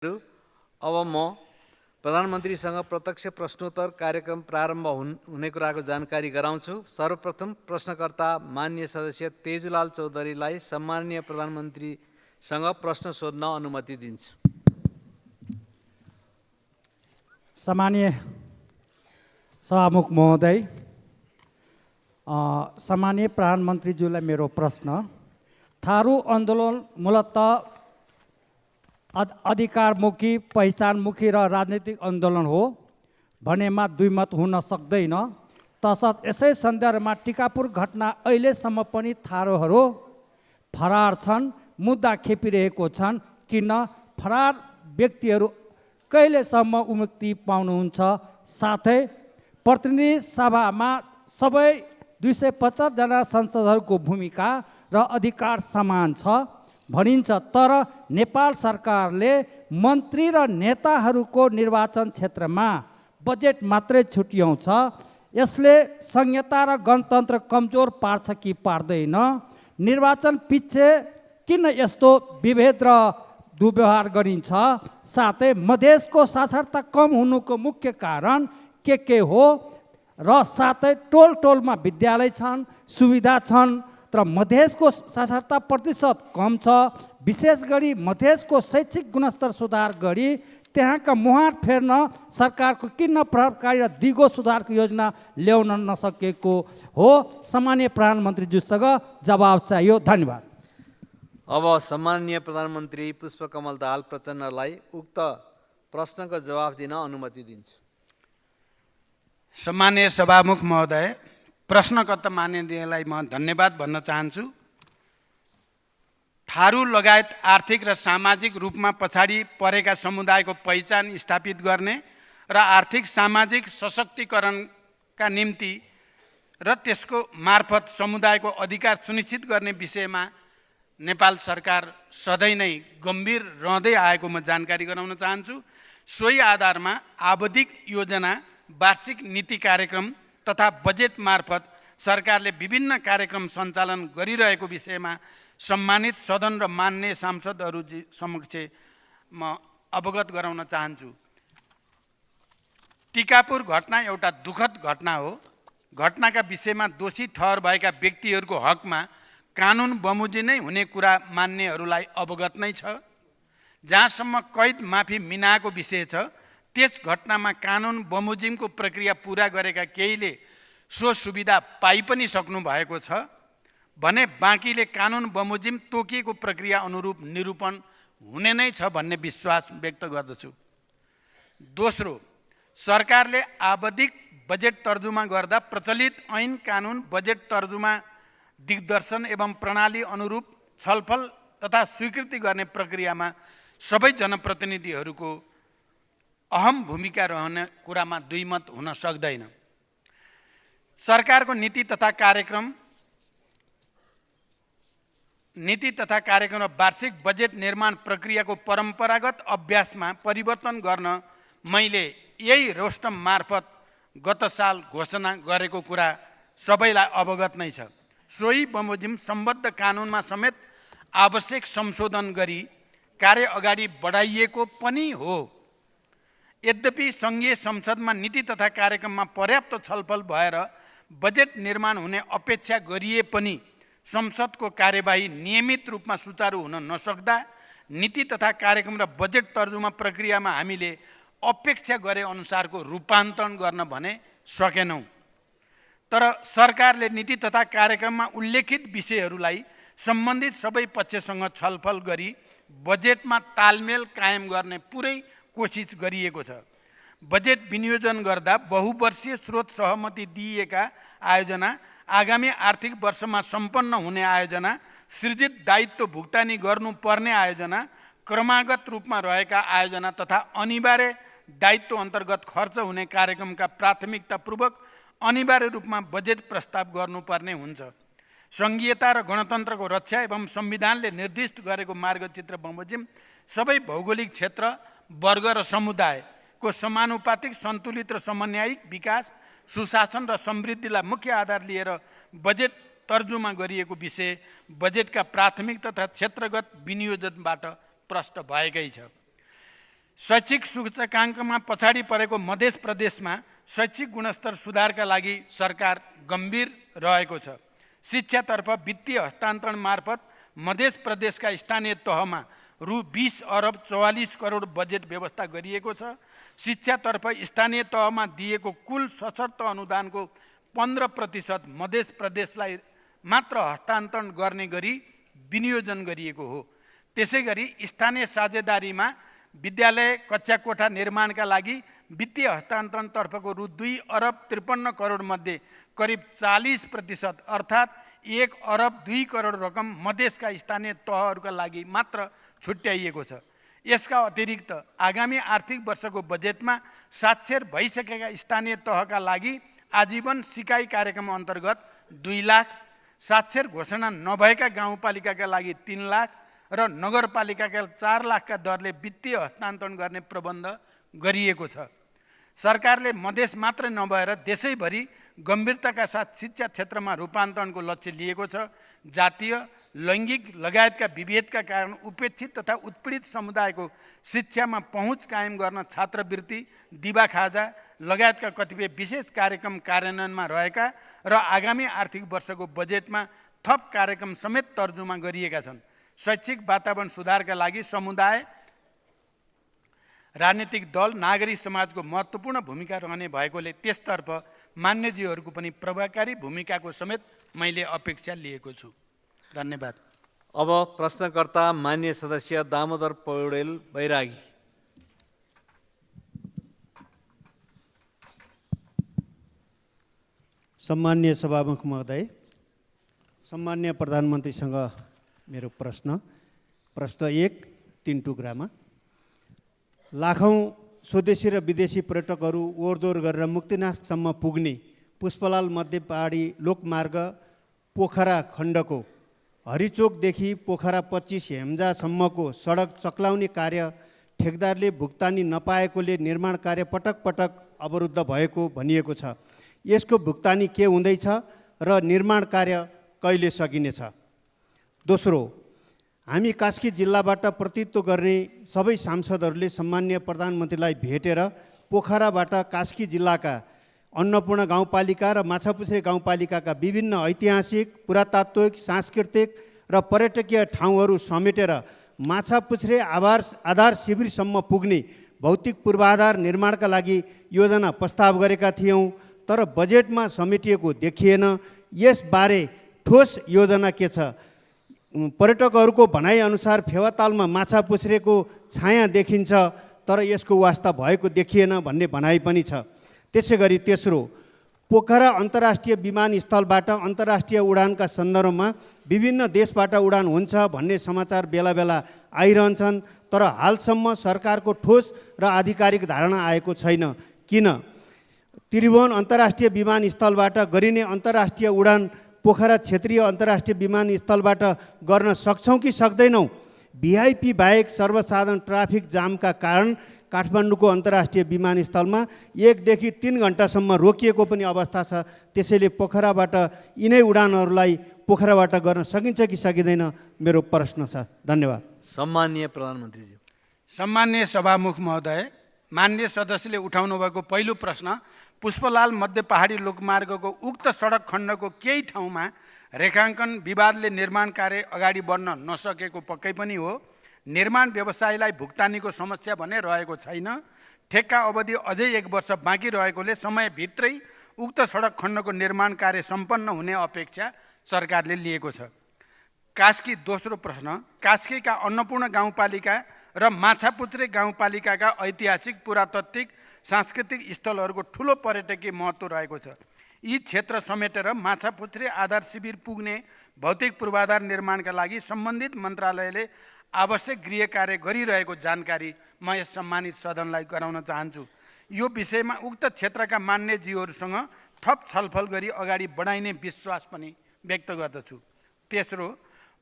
अब म प्रधानमन्त्रीसँग प्रत्यक्ष प्रश्नोत्तर कार्यक्रम प्रारम्भ हुने कुराको जानकारी गराउँछु। सर्वप्रथम प्रश्नकर्ता माननीय सदस्य तेजुलाल चौधरीलाई सम्माननीय प्रधानमन्त्रीसँग प्रश्न सोध्न अनुमति दिन्छु। सम्माननीय सभामुख महोदय, सम्माननीय प्रधानमन्त्रीज्यूलाई मेरो प्रश्न, थारू आन्दोलन मूलतः अधिकारमुखी, पहिचानमुखी र राजनीतिक आन्दोलन हो भनेमा दुईमत हुन सक्दैन। तसर्थ यसै सन्दर्भमा टिकापुर घटना अहिलेसम्म पनि थारूहरू फरार छन्, मुद्दा खेपिरहेको छन्। किन फरार व्यक्तिहरू कहिलेसम्म मुक्ति पाउनुहुन्छ? साथै प्रतिनिधि सभामा सबै 275 जना संसदहरूको भूमिका र अधिकार समान छ भनिन्छ, तर नेपाल सरकारले मन्त्री र नेताहरूको निर्वाचन क्षेत्रमा बजेट मात्रै छुट्याउँछ। यसले संहिता र गणतन्त्र कमजोर पार्छ कि पार्दैन? निर्वाचन पछि किन यस्तो विभेद र दुर्व्यवहार गरिन्छ? साथै मधेसको साक्षरता कम हुनुको मुख्य कारण के हो? र साथै टोल टोलमा विद्यालय छन्, सुविधा छन्, तर मधेसको साक्षरता प्रतिशत कम छ। विशेष गरी मधेसको शैक्षिक गुणस्तर सुधार गरी त्यहाँका मुहार फेर्न सरकारको किन प्रभावकारी र दिगो सुधारको योजना ल्याउन नसकेको हो? सम्माननीय प्रधानमन्त्रीज्यूसँग जवाब चाहियो। धन्यवाद। अब सम्माननीय प्रधानमन्त्री पुष्पकमल दाहाल प्रचण्डलाई उक्त प्रश्नको जवाफ दिन अनुमति दिन्छु। सम्माननीय सभामुख महोदय, प्रश्नकर्ता माननीयलाई म धन्यवाद भन्न चाहन्छु। थारू लगायत आर्थिक र सामाजिक रूपमा पछाडि परेका समुदायको पहिचान स्थापित गर्ने र आर्थिक सामाजिक सशक्तिकरणका निम्ति र त्यसको मार्फत समुदायको अधिकार सुनिश्चित गर्ने विषयमा नेपाल सरकार सधैँ नै गम्भीर रहँदै आएको म जानकारी गराउन चाहन्छु। सोही आधारमा आवधिक योजना, वार्षिक नीति कार्यक्रम तथा बजेट मार्फत सरकारले विभिन्न कार्यक्रम सञ्चालन गरिरहेको विषयमा सम्मानित सदन र मान्य सांसदहरू समक्ष म अवगत गराउन चाहन्छु। टिकापुर घटना एउटा दुःखद घटना हो। घटनाका विषयमा दोषी ठहर भएका व्यक्तिहरूको हकमा कानुन बमोजिम नै हुने कुरा मान्यहरूलाई अवगत नै छ। जहाँसम्म कैद माफी मिनाको विषय छ, त्यस घटनामा कानुन बमोजिमको प्रक्रिया पुरा गरेका केहीले सो सुविधा पाइ पनि सक्नु भएको छ भने बाँकीले कानुन बमोजिम तोकिएको प्रक्रिया अनुरूप निरूपण हुने नै छ भन्ने विश्वास व्यक्त गर्दछु। दोस्रो, सरकारले आवधिक बजेट तर्जुमा गर्दा प्रचलित ऐन कानुन बजेट तर्जुमा दिग्दर्शन एवं प्रणाली अनुरूप छलफल तथा स्वीकृति गर्ने प्रक्रियामा सबै जनप्रतिनिधिहरूको अहम भूमिका रहने कुरामा दुईमत हुन सक्दैन। सरकारको नीति तथा कार्यक्रम र वार्षिक बजेट निर्माण प्रक्रियाको परम्परागत अभ्यासमा परिवर्तन गर्न मैले यही रोस्टम मार्फत गत साल घोषणा गरेको कुरा सबैलाई अवगत नै छ। सोही बमोजिम सम्बद्ध कानुनमा समेत आवश्यक संशोधन गरी कार्य अगाडि बढाइएको पनि हो। यद्यपि सङ्घीय संसदमा नीति तथा कार्यक्रममा पर्याप्त छलफल भएर बजेट निर्माण हुने अपेक्षा गरिए पनि संसदको कार्यवाही नियमित रूपमा सुचारू हुन नसक्दा नीति तथा कार्यक्रम र बजेट तर्जुमा प्रक्रियामा हामीले अपेक्षा गरे अनुसारको रूपान्तरण गर्न भने सकेनौँ। तर सरकारले नीति तथा कार्यक्रममा उल्लेखित विषयहरूलाई सम्बन्धित सबै पक्षसँग छलफल गरी बजेटमा तालमेल कायम गर्ने पुरै कोसिस गरिएको छ। बजेट विनियोजन गर्दा बहुवर्षीय स्रोत सहमति दिइएका आयोजना, आगामी आर्थिक वर्षमा सम्पन्न हुने आयोजना, सृजित दायित्व भुक्तानी गर्नुपर्ने आयोजना, क्रमागत रूपमा रहेका आयोजना तथा अनिवार्य दायित्व अन्तर्गत खर्च हुने कार्यक्रमका प्राथमिकतापूर्वक अनिवार्य रूपमा बजेट प्रस्ताव गर्नुपर्ने हुन्छ। सङ्घीयता र गणतन्त्रको रक्षा एवं संविधानले निर्दिष्ट गरेको मार्गचित्र बमोजिम सबै भौगोलिक क्षेत्र, वर्ग र समुदायको समानुपातिक, सन्तुलित र समन्वयिक विकास, सुशासन र समृद्धिलाई मुख्य आधार लिएर बजेट तर्जुमा गरिएको विषय बजेटका प्राथमिक तथा क्षेत्रगत विनियोजनबाट प्रष्ट भएकै छ। शैक्षिक सूचकाङ्कमा पछाडि परेको मध्य प्रदेशमा शैक्षिक गुणस्तर सुधारका लागि सरकार गम्भीर रहेको छ। शिक्षातर्फ वित्तीय हस्तान्तरण मार्फत मध्य प्रदेशका स्थानीय तहमा रु 20 अरब 44 करोड बजेट व्यवस्था गरिएको छ। शिक्षातर्फ स्थानीय तहमा दिएको कुल सशर्त अनुदानको 15% मध्य प्रदेशलाई मात्र हस्तान्तरण गर्ने गरी विनियोजन गरिएको हो। त्यसै गरी स्थानीय साझेदारीमा विद्यालय कक्षा कोठा निर्माणका लागि वित्तीय हस्तान्तरणतर्फको रु 2 अरब 53 करोड मध्ये करिब 40% अर्थात् 1 अरब 2 करोड रकम मधेसका स्थानीय तहहरूका लागि मात्र छुट्याइएको छ। यसका अतिरिक्त आगामी आर्थिक वर्षको बजेटमा साक्षर भइसकेका स्थानीय तहका लागि आजीवन सिकाइ कार्यक्रम अन्तर्गत 2 लाख, साक्षर घोषणा नभएका गाउँपालिकाका लागि 3 लाख र नगरपालिकाका 4 लाखका दरले वित्तीय हस्तान्तरण गर्ने प्रबन्ध गरिएको छ। सरकारले मधेस मात्र नभएर देशैभरि गम्भीरताका साथ शिक्षा क्षेत्रमा रूपान्तरणको लक्ष्य लिएको छ। जातीय, लैङ्गिक लगायतका विभेदका कारण उपेक्षित तथा उत्पीडित समुदायको शिक्षामा पहुँच कायम गर्न छात्रवृत्ति, दिवा खाजा लगायतका कतिपय विशेष कार्यक्रम कार्यान्वयनमा रहेका र आगामी आर्थिक वर्षको बजेटमा थप कार्यक्रम समेत तर्जुमा गरिएका छन्। शैक्षिक वातावरण सुधारका लागि समुदाय, राजनीतिक दल, नागरिक समाजको महत्त्वपूर्ण भूमिका रहने भएकोले त्यसतर्फ मान्यज्यूहरूको पनि प्रभावकारी भूमिकाको समेत मैले अपेक्षा लिएको छु। धन्यवाद। अब प्रश्नकर्ता मान्य सदस्य दामोदर पौडेल बैरागी। सम्मान्य सभामुख महोदय, सम्मान्य प्रधानमन्त्रीसँग मेरो प्रश्न 1 3 टुक्रामा। लाखौँ स्वदेशी र विदेशी पर्यटकहरू ओहोरदोहोर गरेर मुक्तिनाथसम्म पुग्ने पुष्पलाल मध्य पहाडी लोकमार्ग पोखरा खण्डको हरिचोकदेखि पोखरा 25 हेम्जासम्मको सडक चक्लाउने कार्य ठेकदारले भुक्तानी नपाएकोले निर्माण कार्य पटक पटक अवरुद्ध भएको भनिएको छ। यसको भुक्तानी के हुँदैछ र निर्माण कार्य कहिले सकिनेछ? दोस्रो, हामी कास्की जिल्लाबाट प्रतिनिधित्व गर्ने सबै सांसदहरूले सम्मान्य प्रधानमन्त्रीलाई भेटेर पोखराबाट कास्की जिल्लाका अन्नपूर्ण गाउँपालिका र माछापुछ्रे गाउँपालिकाका विभिन्न ऐतिहासिक, पुरातात्विक, सांस्कृतिक र पर्यटकीय ठाउँहरू समेटेर माछापुछ्रे आधार शिविरसम्म पुग्ने भौतिक पूर्वाधार निर्माणका लागि योजना प्रस्ताव गरेका थियौँ, तर बजेटमा समेटिएको देखिएन। यसबारे ठोस योजना के छ? पर्यटकहरूको भनाइअनुसार फेवातालमा माछापुछ्रेको छाया देखिन्छ, तर यसको वास्ता भएको देखिएन भन्ने भनाइ पनि छ। त्यसै गरी तेस्रो, पोखरा अन्तर्राष्ट्रिय विमानस्थलबाट अन्तर्राष्ट्रिय उडानका सन्दर्भमा विभिन्न देशबाट उडान हुन्छ भन्ने समाचार बेला बेला आइरहन्छन्, तर हालसम्म सरकारको ठोस र आधिकारिक धारणा आएको छैन। किन? त्रिभुवन अन्तर्राष्ट्रिय विमानस्थलबाट गरिने अन्तर्राष्ट्रिय उडान पोखरा क्षेत्रीय अन्तर्राष्ट्रिय विमानस्थलबाट गर्न सक्छौँ कि सक्दैनौँ? भिआइपी बाहेक सर्वसाधारण ट्राफिक जामका कारण काठमाडौँको अन्तर्राष्ट्रिय विमानस्थलमा 1 देखि 3 घण्टासम्म रोकिएको पनि अवस्था छ। त्यसैले पोखराबाट यिनै उडानहरूलाई पोखराबाट गर्न सकिन्छ कि सकिँदैन, मेरो प्रश्न छ। धन्यवाद। सम्माननीय प्रधानमन्त्रीज्यू। सम्मान्य सभामुख महोदय, मान्य सदस्यले उठाउनु भएको पहिलो प्रश्न पुष्पलाल मध्य पहाडी लोकमार्गको उक्त सडक खण्डको केही ठाउँमा रेखाङ्कन विवादले निर्माण कार्य अगाडि बढ्न नसकेको पक्कै पनि हो। निर्माण व्यवसायीलाई भुक्तानीको समस्या भने रहेको छैन। ठेक्का अवधि अझै 1 वर्ष बाँकी रहेकोले समयभित्रै उक्त सडक खण्डको निर्माण कार्य सम्पन्न हुने अपेक्षा सरकारले लिएको छ। कास्की दोस्रो प्रश्न, कास्कीका अन्नपूर्ण गाउँपालिका र माछापुछ्रे गाउँपालिकाका ऐतिहासिक, पुरातात्विक, सांस्कृतिक स्थलहरूको ठुलो पर्यटकीय महत्त्व रहेको छ। यी क्षेत्र समेटेर माछापुछ्रे आधार शिविर पुग्ने भौतिक पूर्वाधार निर्माणका लागि सम्बन्धित मन्त्रालयले आवश्यक गृह कार्य गरिरहेको जानकारी म यस सम्मानित सदनलाई गराउन चाहन्छु। यो विषयमा उक्त क्षेत्रका मान्यज्यूहरूसँग थप छलफल गरी अगाडि बढाइने विश्वास पनि व्यक्त गर्दछु। तेस्रो,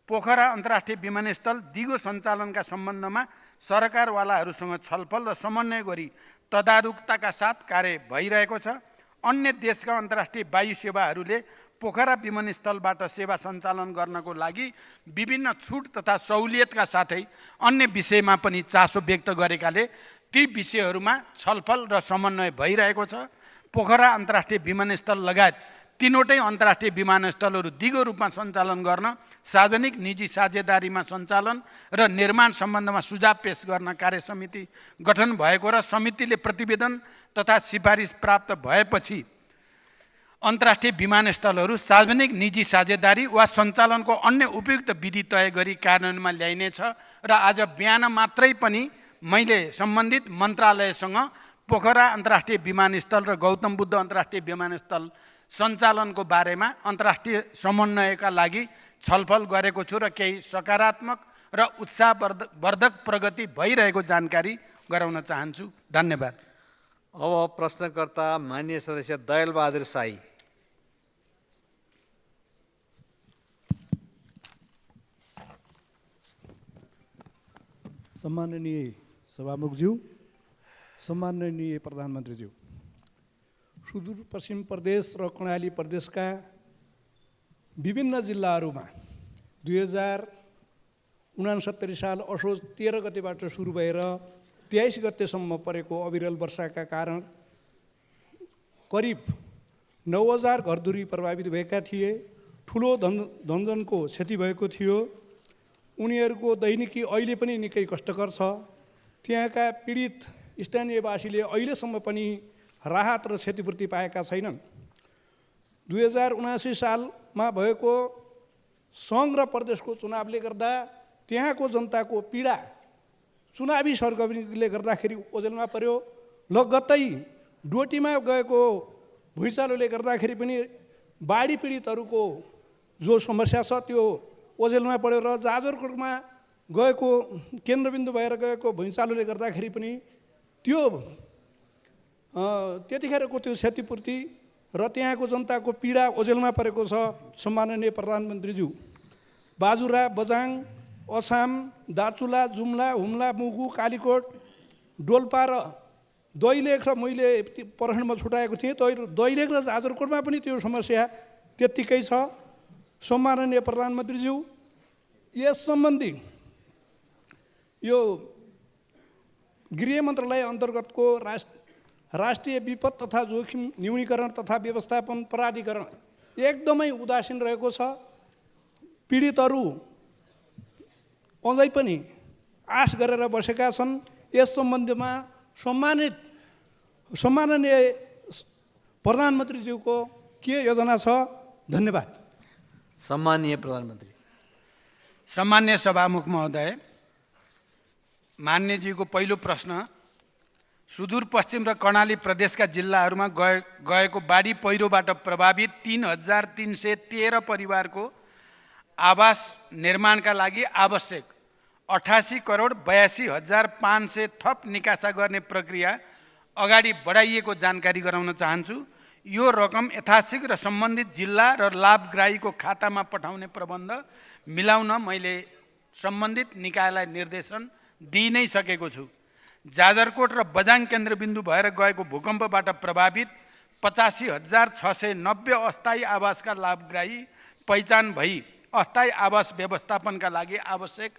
पोखरा अन्तर्राष्ट्रिय विमानस्थल दिगो सञ्चालनका सम्बन्धमा सरकारवालाहरूसँग छलफल र समन्वय गरी तदारुकताका साथ कार्य भइरहेको छ। अन्य देशका अन्तर्राष्ट्रिय वायु सेवाहरूले पोखरा विमानस्थलबाट सेवा सञ्चालन गर्नको लागि विभिन्न छुट तथा सहुलियतका साथै अन्य विषयमा पनि चासो व्यक्त गरेकाले ती विषयहरूमा छलफल र समन्वय भइरहेको छ। पोखरा अन्तर्राष्ट्रिय विमानस्थल लगायत तीनवटै अन्तर्राष्ट्रिय विमानस्थलहरू दिगो रूपमा सञ्चालन गर्न सार्वजनिक निजी साझेदारीमा सञ्चालन र निर्माण सम्बन्धमा सुझाव पेश गर्न कार्य समिति गठन भएको र समितिले प्रतिवेदन तथा सिफारिस प्राप्त भएपछि अन्तर्राष्ट्रिय विमानस्थलहरू सार्वजनिक निजी साझेदारी वा सञ्चालनको अन्य उपयुक्त विधि तय गरी कार्यान्वयनमा ल्याइनेछ। र आज बिहान मात्रै पनि मैले सम्बन्धित मन्त्रालयसँग पोखरा अन्तर्राष्ट्रिय विमानस्थल र गौतम बुद्ध अन्तर्राष्ट्रिय विमानस्थल सञ्चालनको बारेमा अन्तर्राष्ट्रिय समन्वयका लागि छलफल गरेको छु र केही सकारात्मक र उत्साहवर्धक प्रगति भइरहेको जानकारी गराउन चाहन्छु। धन्यवाद। अब प्रश्नकर्ता माननीय सदस्य दयालबहादुर शाही। सम्माननीय सभामुखज्यू, सम्माननीय प्रधानमन्त्रीज्यू, सुदूरपश्चिम प्रदेश र कर्णाली प्रदेशका विभिन्न जिल्लाहरूमा 2069 साल असोज 13 गतेबाट सुरु भएर 23 गतेसम्म परेको अविरल वर्षाका कारण करिब 9000 घरधुरी प्रभावित भएका थिए। ठुलो धनजनको क्षति भएको थियो। उनीहरूको दैनिकी अहिले पनि निकै कष्टकर छ। त्यहाँका पीडित स्थानीयवासीले अहिलेसम्म पनि राहत र क्षतिपूर्ति पाएका छैनन्। 2079 सालमा भएको सङ्घ र प्रदेशको चुनावले गर्दा त्यहाँको जनताको पीडा चुनावी सरगर्मीले गर्दाखेरि ओझेलमा पर्यो। लगत्तै डोटीमा गएको भुइँचालोले गर्दाखेरि पनि बाढी पीडितहरूको जो समस्या छ त्यो ओझेलमा पऱ्यो र जाजरकोटमा गएको केन्द्रबिन्दु भएर गएको भुइँचालोले गर्दाखेरि पनि त्यो त्यतिखेरको त्यो क्षतिपूर्ति र त्यहाँको जनताको पीडा ओझेलमा परेको छ। सम्माननीय प्रधानमन्त्रीज्यू, बाजुरा, बजाङ, अछाम, दार्चुला, जुम्ला, हुम्ला, मुगु, कालीकोट, डोल्पा र दैलेख र मैले प्रहरणमा छुटाएको थिएँ। दैलेख र जाजरकोटमा पनि त्यो समस्या त्यत्तिकै छ। सम्माननीय प्रधानमन्त्रीज्यू, यस सम्बन्धी यो गृह मन्त्रालय अन्तर्गतको राष्ट्रिय विपद तथा जोखिम न्यूनीकरण तथा व्यवस्थापन प्राधिकरण एकदमै उदासीन रहेको छ। पीडितहरू अझै पनि आश गरेर बसेका छन्। यस सम्बन्धमा सम्माननीय प्रधानमन्त्रीज्यूको के योजना छ? धन्यवाद। सम्माननीय प्रधानमन्त्री। सम्मान्य सभामुख महोदय, मान्यजीको पहिलो प्रश्न, सुदूरपश्चिम र कर्णाली प्रदेशका जिल्लाहरूमा गएको बाढी पहिरोबाट प्रभावित 3313 परिवारको आवास निर्माणका लागि आवश्यक 88 करोड 82,500 थप निकासा गर्ने प्रक्रिया अगाडि बढाइएको जानकारी गराउन चाहन्छु। यो रकम यथाशीघ्र सम्बन्धित जिल्ला र लाभग्राहीको खातामा पठाउने प्रबन्ध मिलाउन मैले सम्बन्धित निकायलाई निर्देशन दिइ नै सकेको छु। जाजरकोट र बजाङ केन्द्रबिन्दु भएर गएको भूकम्पबाट प्रभावित 85,690 अस्थायी आवासका लाभग्राही पहिचान भई अस्थायी आवास व्यवस्थापनका लागि आवश्यक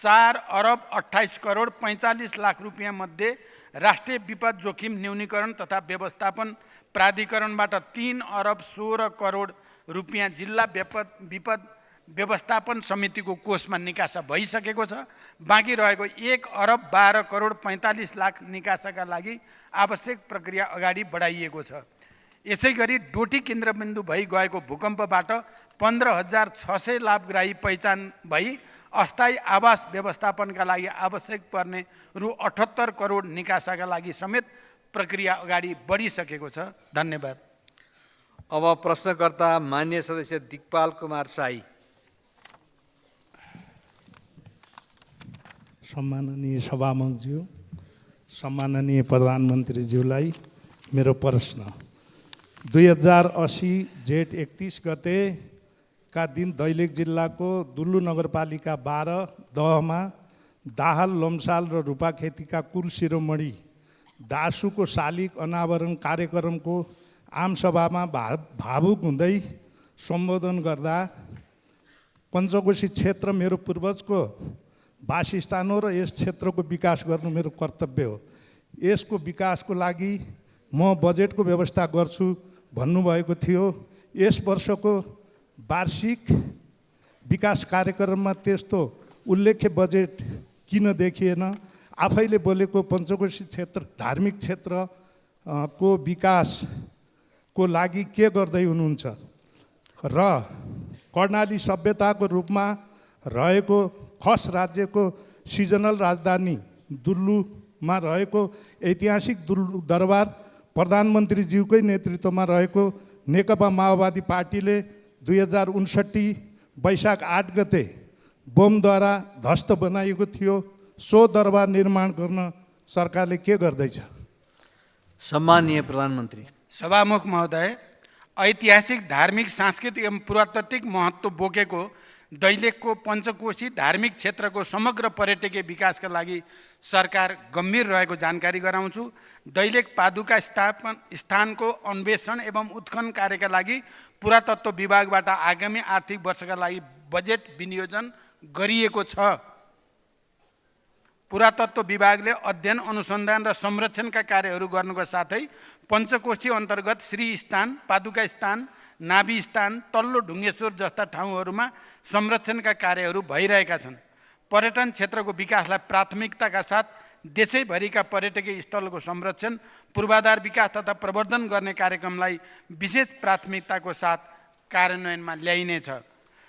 4 अरब 28 करोड 45 लाख रुपियाँ मध्ये राष्ट्रिय विपद जोखिम न्यूनीकरण तथा व्यवस्थापन प्राधिकरणबाट 3 अरब 16 करोड रुपियाँ जिल्ला विपद व्यवस्थापन समितिको कोषमा निकासा भइसकेको छ। बाँकी रहेको 1 अरब 12 करोड 45 लाख निकासाका लागि आवश्यक प्रक्रिया अगाडि बढाइएको छ। यसै गरी डोटी केन्द्रबिन्दु भई गएको भूकम्पबाट 15,600 लाभग्राही पहिचान भई अस्थायी आवास व्यवस्थापनका लागि आवश्यक पर्ने रु 78 करोड निकासाका लागि समेत प्रक्रिया अगाडि बढिसकेको छ। धन्यवाद। अब प्रश्नकर्ता मान्य सदस्य दिकपाल कुमार शाही। सम्माननीय सभामुखज्यू, सम्माननीय प्रधानमन्त्रीज्यूलाई मेरो प्रश्न, 2080 जेठ 31 गतेका दिन दैलेख जिल्लाको दुल्लु नगरपालिका 12 दहमा दाहाल, लम्साल र रूपाखेतीका कुल शिरोमणि दासुको शालिग अनावरण कार्यक्रमको आमसभामा भावुक हुँदै सम्बोधन गर्दा पञ्चकोशी क्षेत्र मेरो पूर्वजको वासस्थान हो र यस क्षेत्रको विकास गर्नु मेरो कर्तव्य हो। यसको विकासको लागि म बजेटको व्यवस्था गर्छु भन्नुभएको थियो। यस वर्षको वार्षिक विकास कार्यक्रममा त्यस्तो उल्लेख्य बजेट किन देखिएन? आफैले बोलेको पञ्चकोशी क्षेत्र धार्मिक क्षेत्रको विकासको लागि के गर्दै हुनुहुन्छ र कर्णाली सभ्यताको रूपमा रहेको खस राज्यको सिजनल राजधानी दुल्लुमा रहेको ऐतिहासिक दुल्लु दरबार प्रधानमन्त्रीज्यूकै नेतृत्वमा रहेको नेकपा माओवादी पार्टीले 2059 वैशाख 8 गते बमद्वारा ध्वस्त बनाइएको थियो। सो दरबार निर्माण गर्न सरकारले के गर्दैछ? सम्माननीय प्रधानमन्त्री। सभामुख महोदय, ऐतिहासिक धार्मिक सांस्कृतिक एवं पुरातात्विक महत्त्व बोकेको दैलेखको पञ्चकोशी धार्मिक क्षेत्रको समग्र पर्यटकीय विकासका लागि सरकार गम्भीर रहेको जानकारी गराउँछु। दैलेख पादुका स्थानको अन्वेषण एवं उत्खनन कार्यका लागि पुरातत्व विभागबाट आगामी आर्थिक वर्षका लागि बजेट विनियोजन गरिएको छ। पुरातत्व विभागले अध्ययन अनुसन्धान र संरक्षणका कार्यहरू गर्नुको साथै पञ्चकोशी अन्तर्गत श्री स्थान, पादुका स्थान, नाभि स्थान, तल्लो ढुङ्गेश्वर जस्ता ठाउँहरूमा संरक्षणका कार्यहरू भइरहेका छन्। पर्यटन क्षेत्रको विकासलाई प्राथमिकताका साथ देशैभरिका पर्यटकीय स्थलको संरक्षण, पूर्वाधार विकास तथा प्रवर्धन गर्ने कार्यक्रमलाई विशेष प्राथमिकताको साथ कार्यान्वयनमा ल्याइनेछ।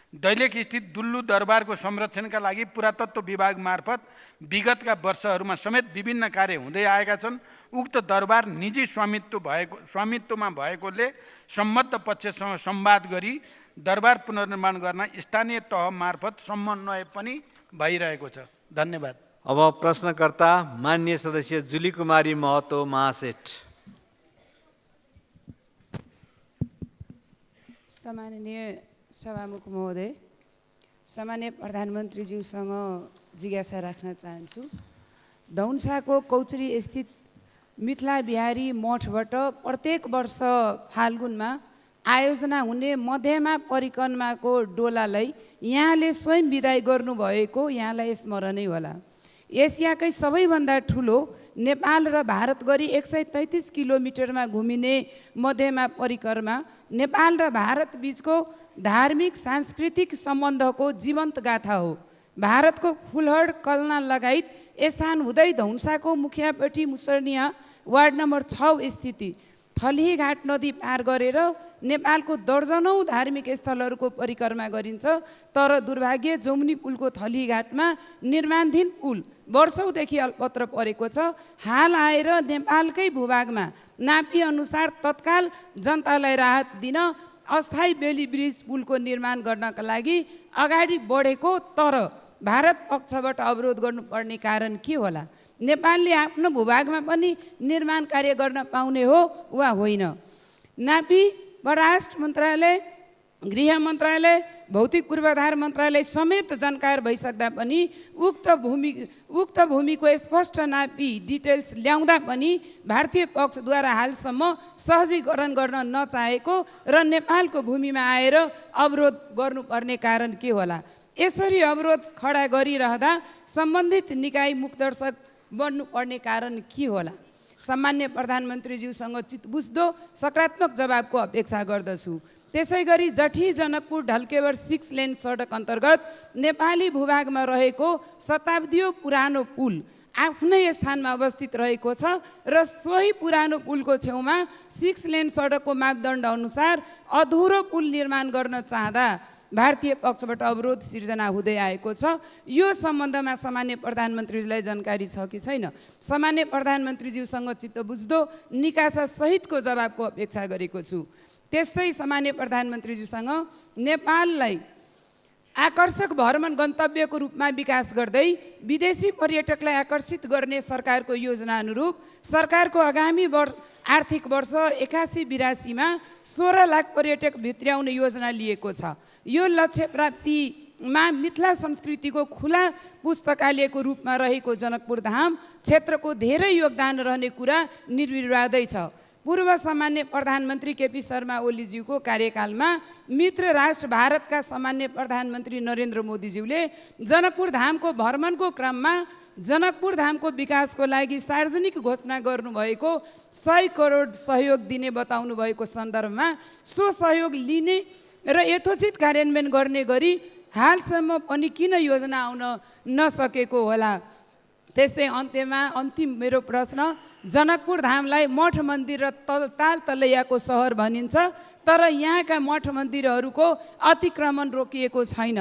दैलेख स्थित दुल्लु दरबारको संरक्षणका लागि पुरातत्व विभाग मार्फत विगतका वर्षहरूमा समेत विभिन्न कार्य हुँदै आएका छन्। उक्त दरबार निजी स्वामित्वमा भएकोले सम्बद्ध पक्षसँग संवाद गरी दरबार पुनर्निर्माण गर्न स्थानीय तह मार्फत समन्वय पनि भइरहेको छ। धन्यवाद। अब प्रश्नकर्ता माननीय सदस्य जुली कुमारी महतो महासेठ। सम्माननीय सभामुख महोदय, सामान्य प्रधानमन्त्रीज्यूसँग जिज्ञासा राख्न चाहन्छु। धौन्साको कौचरी स्थित मिथिला बिहारी मठबाट प्रत्येक वर्ष फाल्गुनमा आयोजना हुने मध्यमा परिक्रमाको डोलालाई यहाँले स्वयं विदाय गर्नुभएको यहाँलाई स्मरणै होला। एसियाकै सबैभन्दा ठुलो नेपाल र भारत गरी 133 किलोमिटरमा घुमिने मध्यमा परिक्रमा नेपाल र भारत बीचको धार्मिक सांस्कृतिक सम्बन्धको जीवन्त गाथा हो। भारतको फुलहड कल्ना लगायत स्थान हुँदै धौन्साको मुखियापट्टि मुसर्निया वार्ड नम्बर 6 स्थिति थलीघाट नदी पार गरेर नेपालको दर्जनौँ धार्मिक स्थलहरूको परिक्रमा गरिन्छ। तर दुर्भाग्य जमुनी पुलको थलीघाटमा निर्माणाधीन पुल वर्षौँदेखि अल्पत्र परेको छ। हाल आएर नेपालकै भूभागमा नापी अनुसार तत्काल जनतालाई राहत दिन अस्थायी बेली ब्रिज पुलको निर्माण गर्नका लागि अगाडि बढेको, तर भारत पक्षबाट अवरोध गर्नुपर्ने कारण के होला? नेपालले आफ्नो भूभागमा पनि निर्माण कार्य गर्न पाउने हो वा होइन? नापी परराष्ट्र मन्त्रालय, गृह मन्त्रालय, भौतिक पूर्वाधार मन्त्रालय समेत जानकार भइसक्दा पनि उक्त भूमिको स्पष्ट नापी डिटेल्स ल्याउँदा पनि भारतीय पक्षद्वारा हालसम्म सहजीकरण गर्न नचाहेको र नेपालको भूमिमा आएर अवरोध गर्नुपर्ने कारण के होला? यसरी अवरोध खडा गरिरहँदा सम्बन्धित निकाय मुखदर्शक बन्नुपर्ने कारण के होला? सम्मान्य प्रधानमन्त्रीज्यूसँग चित्तबुझ्दो सकारात्मक जवाबको अपेक्षा गर्दछु। त्यसै गरी जठी जनकपुर ढल्केवर 6 लेन सडक अन्तर्गत नेपाली भूभागमा रहेको शताब्दीय पुरानो पुल आफ्नै स्थानमा अवस्थित रहेको छ र सोही पुरानो पुलको छेउमा 6 लेन सडकको मापदण्ड अनुसार अधुरो पुल निर्माण गर्न चाहँदा भारतीय पक्षबाट अवरोध सिर्जना हुँदै आएको छ। यो सम्बन्धमा सामान्य प्रधानमन्त्रीज्यूलाई जानकारी छ कि छैन? सामान्य प्रधानमन्त्रीज्यूसँग चित्त बुझ्दो निकासा सहितको जवाबको अपेक्षा गरेको छु। त्यस्तै सामान्य प्रधानमन्त्रीज्यूसँग नेपाललाई आकर्षक भ्रमण गन्तव्यको रूपमा विकास गर्दै विदेशी पर्यटकलाई आकर्षित गर्ने सरकारको योजना अनुरूप सरकारको आगामी आर्थिक वर्ष 81-82मा 16 लाख पर्यटक भित्र्याउने योजना लिएको छ। यो लक्ष्य प्राप्तिमा मिथिला संस्कृतिको खुला पुस्तकालयको रूपमा रहेको जनकपुर धाम क्षेत्रको धेरै योगदान रहने कुरा निर्विवादै छ। पूर्व सामान्य प्रधानमन्त्री केपी शर्मा ओलीज्यूको कार्यकालमा मित्र राष्ट्र भारतका सामान्य प्रधानमन्त्री नरेन्द्र मोदीज्यूले जनकपुर धामको भ्रमणको क्रममा जनकपुर धामको विकासको लागि सार्वजनिक घोषणा गर्नुभएको 100 करोड सहयोग दिने बताउनु भएको सन्दर्भमा सो सहयोग लिने र यथोचित कार्यान्वयन गर्ने गरी हालसम्म पनि किन योजना आउन नसकेको होला? त्यस्तै अन्तिम मेरो प्रश्न, जनकपुर धामलाई मठ मन्दिर र ताल तलैयाको सहर भनिन्छ, तर यहाँका मठ मन्दिरहरूको अतिक्रमण रोकिएको छैन।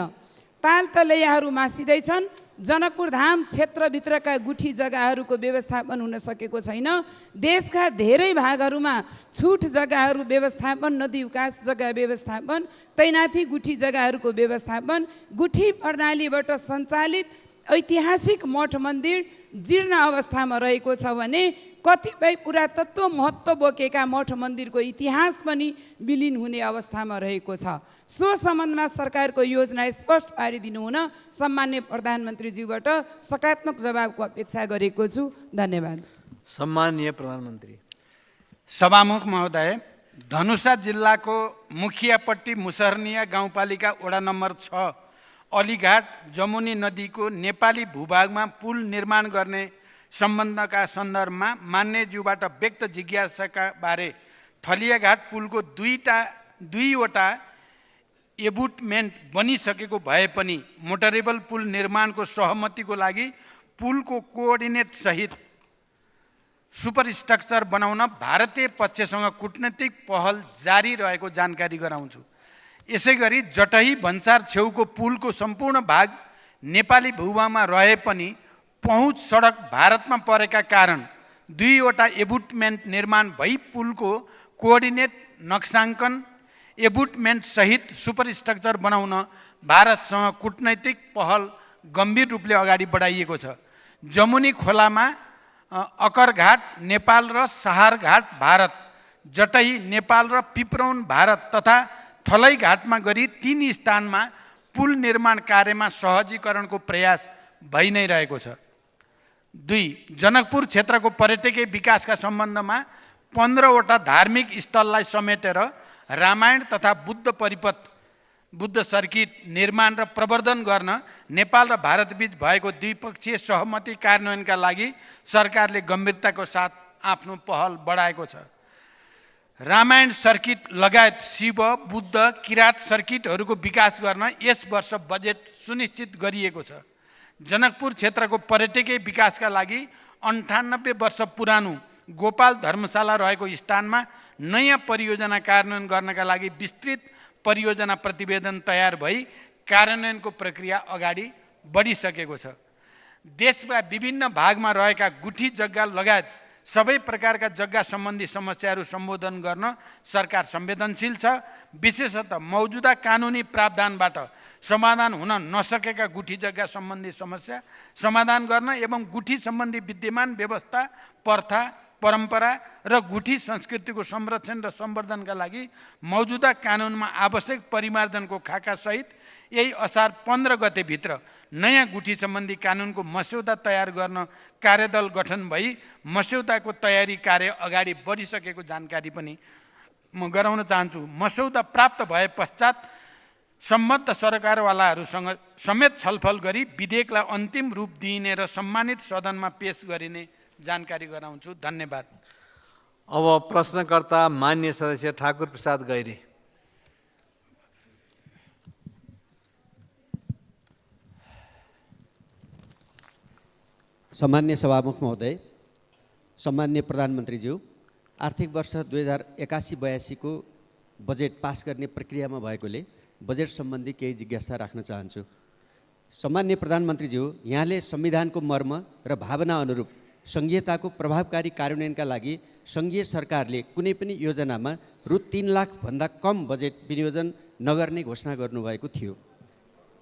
ताल तलैयाहरू मासिँदैछन्। जनकपुर धाम क्षेत्रभित्रका गुठी जग्गाहरूको व्यवस्थापन हुन सकेको छैन। देशका धेरै भागहरूमा छुट जग्गाहरू व्यवस्थापन, नदी विकास जग्गा व्यवस्थापन, तैनाथी गुठी जग्गाहरूको व्यवस्थापन, गुठी प्रणालीबाट सञ्चालित ऐतिहासिक मठ मन्दिर जीर्ण अवस्थामा रहेको छ भने कतिपय पुरातत्व महत्त्व बोकेका मठ मन्दिरको इतिहास पनि विलिन हुने अवस्थामा रहेको छ। सो सम्बन्धमा सरकारको योजना स्पष्ट पारिदिनु हुन सम्मान्य प्रधानमन्त्रीज्यूबाट सकारात्मक जवाबको अपेक्षा गरेको छु। धन्यवाद। सम्माननीय प्रधानमन्त्री। सभामुख महोदय, धनुषा जिल्लाको मुखियापट्टी मुसहरनिया गाउँपालिका वडा नम्बर 6 अलीघाट जमुनी नदीको नेपाली भूभागमा पुल निर्माण गर्ने सम्बन्धका सन्दर्भमा मान्यज्यूबाट व्यक्त जिज्ञासाका बारे थलियाघाट पुलको दुईवटा एबुटमेन्ट बनिसकेको भए पनि मोटरेबल पुल निर्माणको सहमतिको लागि पुलको कोअर्डिनेट सहित सुपरस्ट्रक्चर बनाउन भारतीय पक्षसँग कूटनीतिक पहल जारी रहेको जानकारी गराउँछु। यसैगरी जटही भन्सार छेउको पुलको सम्पूर्ण भाग नेपाली भूभागमा रहे पनि पहुँच सडक भारतमा परेका कारण दुईवटा एबुटमेन्ट निर्माण भई पुलको कोअर्डिनेट नक्साङ्कन एबुटमेन्ट सहित सुपरस्ट्रक्चर बनाउन भारतसँग कूटनैतिक पहल गम्भीर रूपले अगाडि बढाइएको छ। जमुनी खोलामा अकरघाट नेपाल र सहारघाट भारत, जटही नेपाल र पिपरौन भारत तथा थलैघाटमा गरी 3 स्थानमा पुल निर्माण कार्यमा सहजीकरणको प्रयास भइ नै रहेको छ। 2. जनकपुर क्षेत्रको पर्यटकीय विकासका सम्बन्धमा 15वटा धार्मिक स्थललाई समेटेर रामायण तथा बुद्ध सर्किट निर्माण र प्रवर्धन गर्न नेपाल र भारतबीच भएको द्विपक्षीय सहमति कार्यान्वयनका लागि सरकारले गम्भीरताको साथ आफ्नो पहल बढाएको छ। रामायण सर्किट लगायत शिव, बुद्ध, किरात सर्किटहरूको विकास गर्न यस वर्ष बजेट सुनिश्चित गरिएको छ। जनकपुर क्षेत्रको पर्यटकीय विकासका लागि 98 वर्ष पुरानो गोपाल धर्मशाला रहेको स्थानमा नयाँ परियोजना कार्यान्वयन गर्नका लागि विस्तृत परियोजना प्रतिवेदन तयार भई कार्यान्वयनको प्रक्रिया अगाडि बढिसकेको छ। देशका विभिन्न भागमा रहेका गुठी जग्गा लगायत सबै प्रकारका जग्गा सम्बन्धी समस्याहरू सम्बोधन गर्न सरकार संवेदनशील छ। विशेषतः मौजुदा कानुनी प्रावधानबाट समाधान हुन नसकेका गुठी जग्गा सम्बन्धी समस्या समाधान गर्न एवं गुठी सम्बन्धी विद्यमान व्यवस्था, प्रथा, परम्परा र गुठी संस्कृतिको संरक्षण र सम्वर्धनका लागि मौजुदा कानुनमा आवश्यक परिमार्जनको खाका सहित यही असार 15 गतेभित्र नयाँ गुठी सम्बन्धी कानुनको मस्यौदा तयार गर्न कार्यदल गठन भई मस्यौदाको तयारी कार्य अगाडि बढिसकेको जानकारी पनि म गराउन चाहन्छु। मस्यौदा प्राप्त भए पश्चात सम्बद्ध सरकारवालाहरूसँग समेत छलफल गरी विधेयकलाई अन्तिम रूप दिइने र सम्मानित सदनमा पेश गरिने जानकारी गराउँछु। धन्यवाद। अब प्रश्नकर्ता मान्य सदस्य ठाकुर प्रसाद गैरे। सम्मान्य सभामुख महोदय, सम्मान्य प्रधानमन्त्रीज्यू, आर्थिक वर्ष 2081-82 को बजेट पास गर्ने प्रक्रियामा भएकोले बजेट सम्बन्धी केही जिज्ञासा राख्न चाहन्छु। सम्मान्य प्रधानमन्त्रीज्यू, यहाँले संविधानको मर्म र भावना अनुरूप सङ्घीयताको प्रभावकारी कार्यान्वयनका लागि सङ्घीय सरकारले कुनै पनि योजनामा रु 3 लाख भन्दा कम बजेट विनियोजन नगर्ने घोषणा गर्नुभएको थियो।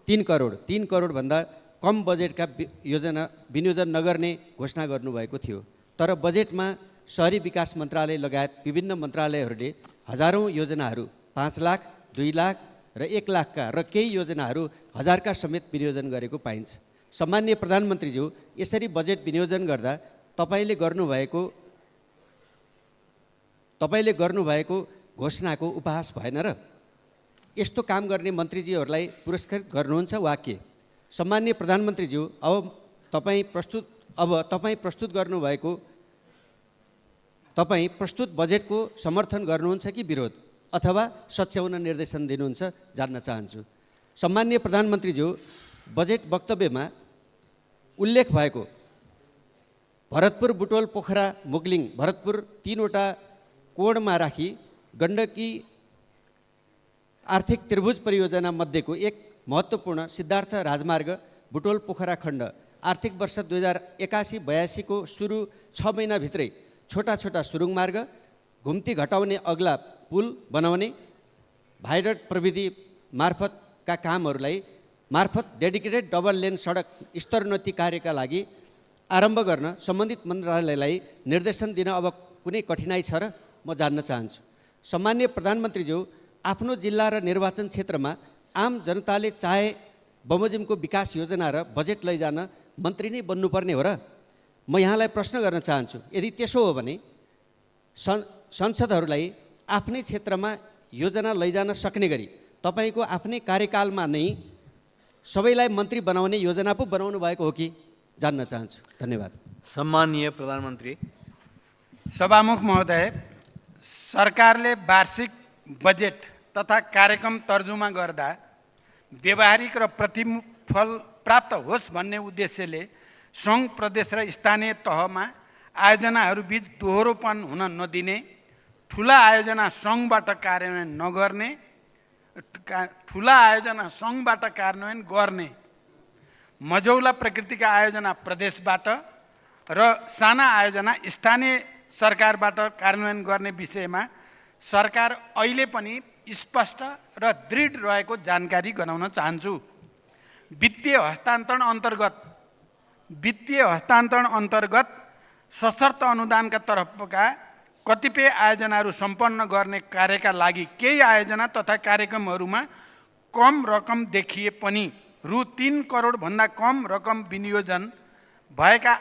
3 करोड भन्दा कम बजेटका योजना विनियोजन नगर्ने घोषणा गर्नुभएको थियो। तर बजेटमा शहरी विकास मन्त्रालय लगायत विभिन्न मन्त्रालयहरूले हजारौँ योजनाहरू 5 लाख, 2 लाख र 1 लाखका र केही योजनाहरू 1000 का समेत विनियोजन गरेको पाइन्छ। सम्मान्य प्रधानमन्त्रीज्यू, यसरी बजेट विनियोजन गर्दा तपाईले गर्नुभएको घोषणाको उपहास भएन र? यस्तो काम गर्ने मन्त्रीज्यूहरूलाई पुरस्कृत गर्नुहुन्छ वा के? सम्मान्य प्रधानमन्त्रीज्यू, अब तपाईँ प्रस्तुत गर्नुभएको तपाईँ प्रस्तुत बजेटको समर्थन गर्नुहुन्छ कि विरोध अथवा सच्याउन निर्देशन दिनुहुन्छ जान्न चाहन्छु। सम्माननीय प्रधानमन्त्रीज्यू, बजेट वक्तव्यमा उल्लेख भएको भरतपुर, बुटोल, पोखरा, मुगलिङ, भरतपुर 3वटा कोणमा राखी गण्डकी आर्थिक त्रिभुज परियोजना मध्येको एक महत्त्वपूर्ण सिद्धार्थ राजमार्ग बुटोल पोखरा खण्ड आर्थिक वर्ष 2081-82 को सुरु 6 महिनाभित्रै छोटा छोटा सुरुङ मार्ग, घुम्ती घटाउने अग्ला पुल बनाउने, भाइडट प्रविधि मार्फतका कामहरूलाई मार्फत डेडिकेटेड डबल लेन सडक स्तरोन्नति कार्यका लागि आरम्भ गर्न सम्बन्धित मन्त्रालयलाई निर्देशन दिन अब कुनै कठिनाइ छ र म जान्न चाहन्छु। सम्माननीय प्रधानमन्त्रीज्यू, आफ्नो जिल्ला र निर्वाचन क्षेत्रमा आम जनताले चाहे बमोजिमको विकास योजना र बजेट लैजान मन्त्री नै बन्नुपर्ने हो र? म यहाँलाई प्रश्न गर्न चाहन्छु, यदि त्यसो हो भने संसदहरूलाई आफ्नै क्षेत्रमा योजना लैजान सक्ने गरी तपाईँको आफ्नै कार्यकालमा नै सबैलाई मन्त्री बनाउने योजना पो बनाउनु भएको हो कि जान्न चाहन्छु। धन्यवाद। सम्मानीय प्रधानमन्त्री। सभामुख महोदय, सरकारले वार्षिक बजेट तथा कार्यक्रम तर्जुमा गर्दा व्यावहारिक र प्रतिफल प्राप्त होस् भन्ने उद्देश्यले सङ्घ, प्रदेश र स्थानीय तहमा आयोजनाहरूबीच दोहोरोपन हुन नदिने, ठुला आयोजना सङ्घबाट कार्यान्वयन गर्ने, मझौला प्रकृतिका आयोजना प्रदेशबाट र साना आयोजना स्थानीय सरकारबाट कार्यान्वयन गर्ने विषयमा सरकार अहिले पनि स्पष्ट र दृढ रहेको जानकारी गराउन चाहन्छु। वित्तीय हस्तान्तरण अन्तर्गत सशर्त अनुदानका तर्फका कतिपय आयोजनाहरू सम्पन्न गर्ने कार्यका लागि केही आयोजना तथा कार्यक्रमहरूमा कम रकम देखिए पनि रु 3 करोडभन्दा कम रकम विनियोजन भएका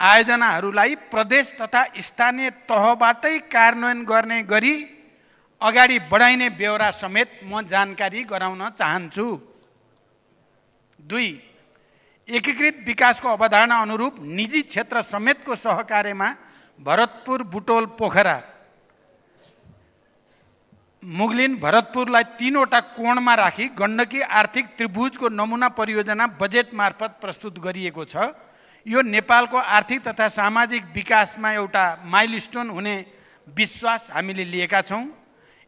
आयोजनाहरूलाई प्रदेश तथा स्थानीय तहबाटै कार्यान्वयन गर्ने गरी अगाडि बढाइने ब्यौरा समेत म जानकारी गराउन चाहन्छु। 2. एकीकृत विकासको अवधारणा अनुरूप निजी क्षेत्र समेतको सहकार्यमा भरतपुर, बुटोल, पोखरा, मुगलिन, भरतपुरलाई 3वटा कोणमा राखी गण्डकी आर्थिक त्रिभुजको नमुना परियोजना बजेट मार्फत प्रस्तुत गरिएको छ। यो नेपालको आर्थिक तथा सामाजिक विकासमा एउटा माइलस्टोन हुने विश्वास हामीले लिएका छौँ।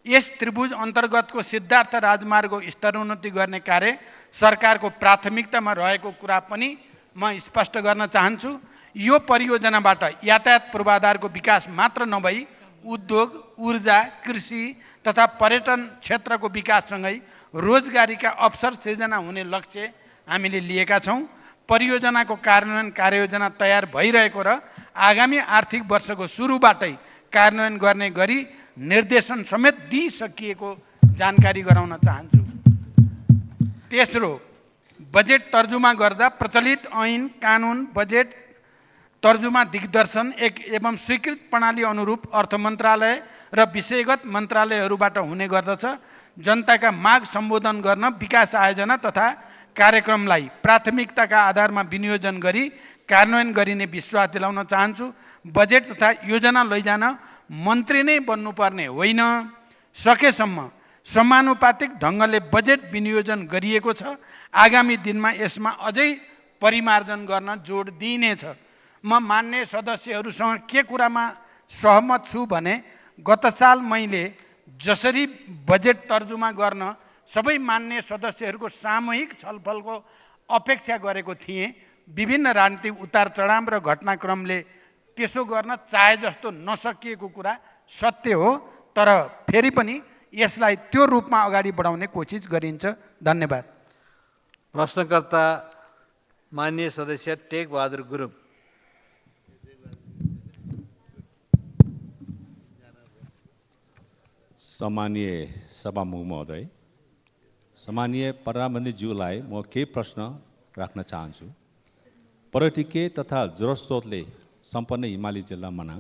यस त्रिभुज अन्तर्गतको सिद्धार्थ राजमार्गको स्तरोन्नति गर्ने कार्य सरकारको प्राथमिकतामा रहेको कुरा पनि म स्पष्ट गर्न चाहन्छु। यो परियोजनाबाट यातायात पूर्वाधारको विकास मात्र नभई उद्योग, ऊर्जा, कृषि तथा पर्यटन क्षेत्रको विकाससँगै रोजगारीका अवसर सृजना हुने लक्ष्य हामीले लिएका छौँ। परियोजनाको कार्यान्वयन कार्ययोजना तयार भइरहेको र आगामी आर्थिक वर्षको सुरुबाटै कार्यान्वयन गर्ने गरी निर्देशन समेत दिइसकिएको जानकारी गराउन चाहन्छु। तेस्रो, बजेट तर्जुमा गर्दा प्रचलित ऐन, कानुन, बजेट तर्जुमा दिग्दर्शन एवं स्वीकृत प्रणाली अनुरूप अर्थ मन्त्रालय र विषयगत मन्त्रालयहरूबाट हुने गर्दछ। जनताका माग सम्बोधन गर्न विकास आयोजना तथा कार्यक्रमलाई प्राथमिकताका आधारमा विनियोजन गरी कार्यान्वयन गरिने विश्वास दिलाउन चाहन्छु। बजेट तथा योजना लैजान मन्त्री नै बन्नुपर्ने होइन, सकेसम्म समानुपातिक ढङ्गले बजेट विनियोजन गरिएको छ। आगामी दिनमा यसमा अझै परिमार्जन गर्न जोड दिइनेछ। म मान्य सदस्यहरूसँग के कुरामा सहमत छु भने गत साल मैले जसरी बजेट तर्जुमा गर्न सबै मान्य सदस्यहरूको सामूहिक छलफलको अपेक्षा गरेको थिएँ, विभिन्न राजनीतिक उतार चढाव र घटनाक्रमले त्यसो गर्न चाहे जस्तो नसकिएको कुरा सत्य हो, तर फेरि पनि यसलाई त्यो रूपमा अगाडि बढाउने कोसिस गरिन्छ। धन्यवाद। प्रश्नकर्ता माननीय सदस्य टेक बहादुर गुरुङ। सम्मानीय सभामुख महोदय, सम्मानीय प्रधानमन्त्रीज्यूलाई म केही प्रश्न राख्न चाहन्छु। पर्यटकीय तथा जलस्रोतले सम्पन्न हिमाली जिल्ला मनाङ,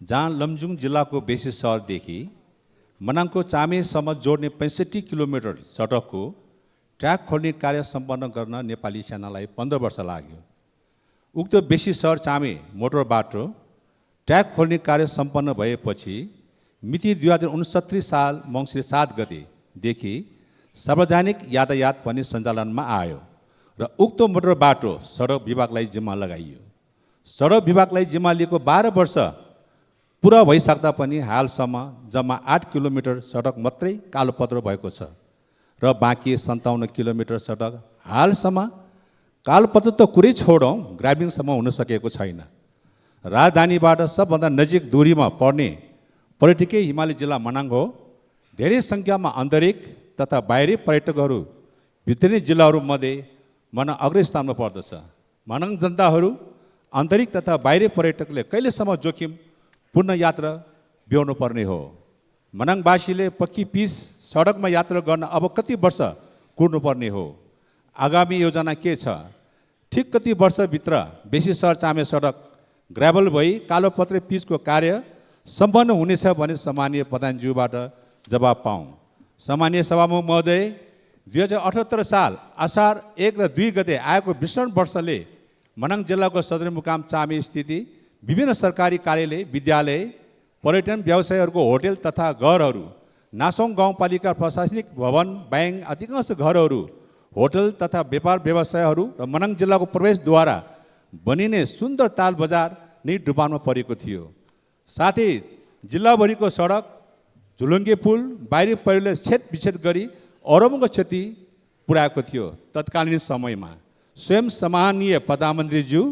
जहाँ लमजुङ जिल्लाको बेसी सहरदेखि मनाङको चामेसम्म जोड्ने 65 किलोमिटर सडकको ट्र्याक खोल्ने कार्य सम्पन्न गर्न नेपाली सेनालाई 15 वर्ष लाग्यो। उक्त बेसी सहर चामे मोटर बाटो ट्र्याक खोल्ने कार्य सम्पन्न भएपछि मिति 2069 साल मङ्सिर 7 गतेदेखि सार्वजनिक यातायात पनि सञ्चालनमा आयो र उक्त मोटर बाटो सडक विभागलाई जिम्मा लगाइयो। सडक विभागलाई जिम्मा लिएको 12 वर्ष पुरा भइसक्दा पनि हालसम्म जम्मा 8 किलोमिटर सडक मात्रै कालोपत्र भएको छ र बाँकी 57 किलोमिटर सडक हालसम्म कालोपत्र त कुरै छोडौँ ग्रामीणसम्म हुन सकेको छैन। राजधानीबाट सबभन्दा नजिक दूरीमा पर्ने पर्यटकीय हिमाली जिल्ला मनाङ हो। धेरै सङ्ख्यामा आन्तरिक तथा बाहिरी पर्यटकहरू भित्री जिल्लाहरूमध्ये मनाङ अग्र स्थानमा पर्दछ। मनाङ जनताहरू आन्तरिक तथा बाहिरी पर्यटकले कहिलेसम्म जोखिमपूर्ण यात्रा ब्याउनु पर्ने हो। मनाङवासीले पक्की पिच सडकमा यात्रा गर्न अब कति वर्ष कुर्नुपर्ने हो? आगामी योजना के छ? ठिक कति वर्षभित्र बेसी सहर चामे सडक ग्राभल भई कालोपत्रे पिचको कार्य सम्पन्न हुनेछ भने सम्माननीय प्रधानज्यूबाट जवाब पाऊँ। सम्माननीय सभामुख महोदय, 2078 साल असार 1 र 2 गते आएको भीषण वर्षले मनाङ जिल्लाको सदरमुकाम चामे स्थिति विभिन्न सरकारी कार्यालय, विद्यालय, पर्यटन व्यवसायहरूको होटल तथा घरहरू, नासोङ गाउँपालिका प्रशासनिक भवन, ब्याङ्क, अधिकांश घरहरू, होटल तथा व्यापार व्यवसायहरू र मनाङ जिल्लाको प्रवेशद्वारा बनिने सुन्दर ताल बजार नै डुबानमा परेको थियो। साथै जिल्लाभरिको सडक, झुलुङ्गे पुल बाहिरी पहिरोले छेदविच्छेद गरी अरबौँको क्षति पुर्याएको थियो। तत्कालीन समयमा स्वयं सम्माननीय प्रधानमन्त्रीज्यू,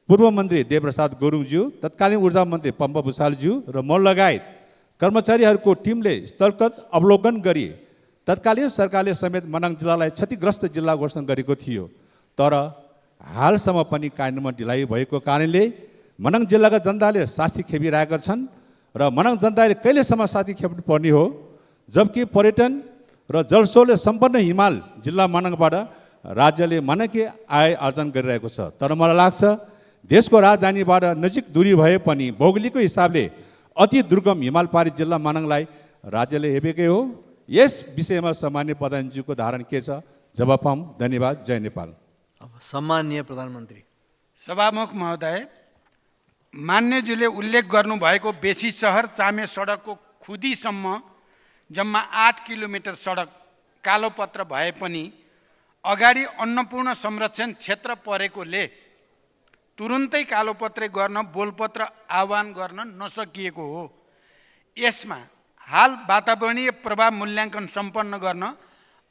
पूर्व मन्त्री देवप्रसाद गुरुङज्यू, तत्कालीन ऊर्जा मन्त्री पम्प भूषालज्यू र म लगायत कर्मचारीहरूको टिमले स्थलगत अवलोकन गरी तत्कालीन सरकारले समेत मनाङ जिल्लालाई क्षतिग्रस्त जिल्ला घोषणा गरेको थियो। तर हालसम्म पनि कार्यान्वयनमा ढिलाइ भएको कारणले मनाङ जिल्लाका जनताले शास्ति खेपिरहेका छन् र मनाङ जनताले कहिलेसम्म शास्ति खेप्नु पर्ने हो? जबकि पर्यटन र जलस्रोतले सम्पन्न हिमाल जिल्ला मनाङबाट राज्यले मनकै आय आर्जन गरिरहेको छ। तर मलाई लाग्छ देशको राजधानीबाट नजिक दूरी भए पनि भौगोलिक हिसाबले अति दुर्गम हिमाल पारी जिल्ला मनाङलाई राज्यले हेपेकै हो। यस विषयमा सम्माननीय प्रधानज्यूको धारणा के छ? जवाब पाऊँ। धन्यवाद। जय नेपाल। अब सम्माननीय प्रधानमन्त्री। सभामुख महोदय, मान्यज्यूले उल्लेख गर्नुभएको बेसी सहर चामे सडकको खुदीसम्म जम्मा 8 किलोमिटर सडक कालोपत्र भए पनि अगाडि अन्नपूर्ण संरक्षण क्षेत्र परेकोले तुरुन्तै कालोपत्रे गर्न बोलपत्र आह्वान गर्न नसकिएको हो। यसमा हाल वातावरणीय प्रभाव मूल्याङ्कन सम्पन्न गर्न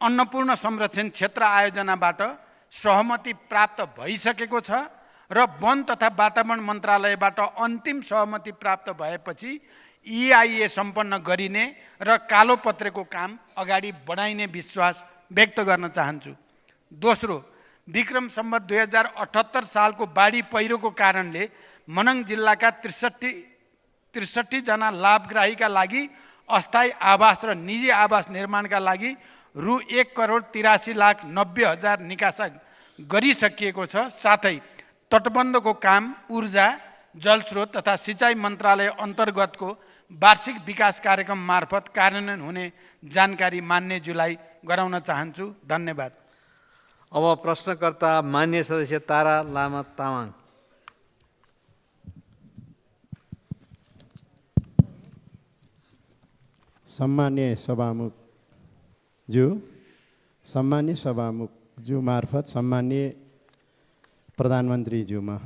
अन्नपूर्ण संरक्षण क्षेत्र आयोजनाबाट सहमति प्राप्त भइसकेको छ र वन तथा वातावरण मन्त्रालयबाट अन्तिम सहमति प्राप्त भएपछि EIA सम्पन्न गरिने र कालोपत्रेको काम अगाडि बढाइने विश्वास व्यक्त गर्न चाहन्छु। दोस्रो, विक्रम सम्वत 2078 सालको बाढी पहिरोको कारणले मनाङ जिल्लाका 63 जना लाभग्राहीका लागि अस्थायी आवास र निजी आवास निर्माणका लागि रु 1,83,90,000 निकासा गरिसकिएको छ। साथै तटबन्धको काम ऊर्जा, जलस्रोत तथा सिँचाइ मन्त्रालय अन्तर्गतको वार्षिक विकास कार्यक्रम मार्फत कार्यान्वयन हुने जानकारी मान्यज्यूलाई गराउन चाहन्छु। धन्यवाद। अब प्रश्नकर्ता मान्य सदस्य तारा लामा तामाङ। सम्मान्य सभामुखज्यू मार्फत सम्मान्य प्रधानमन्त्रीज्यूमा,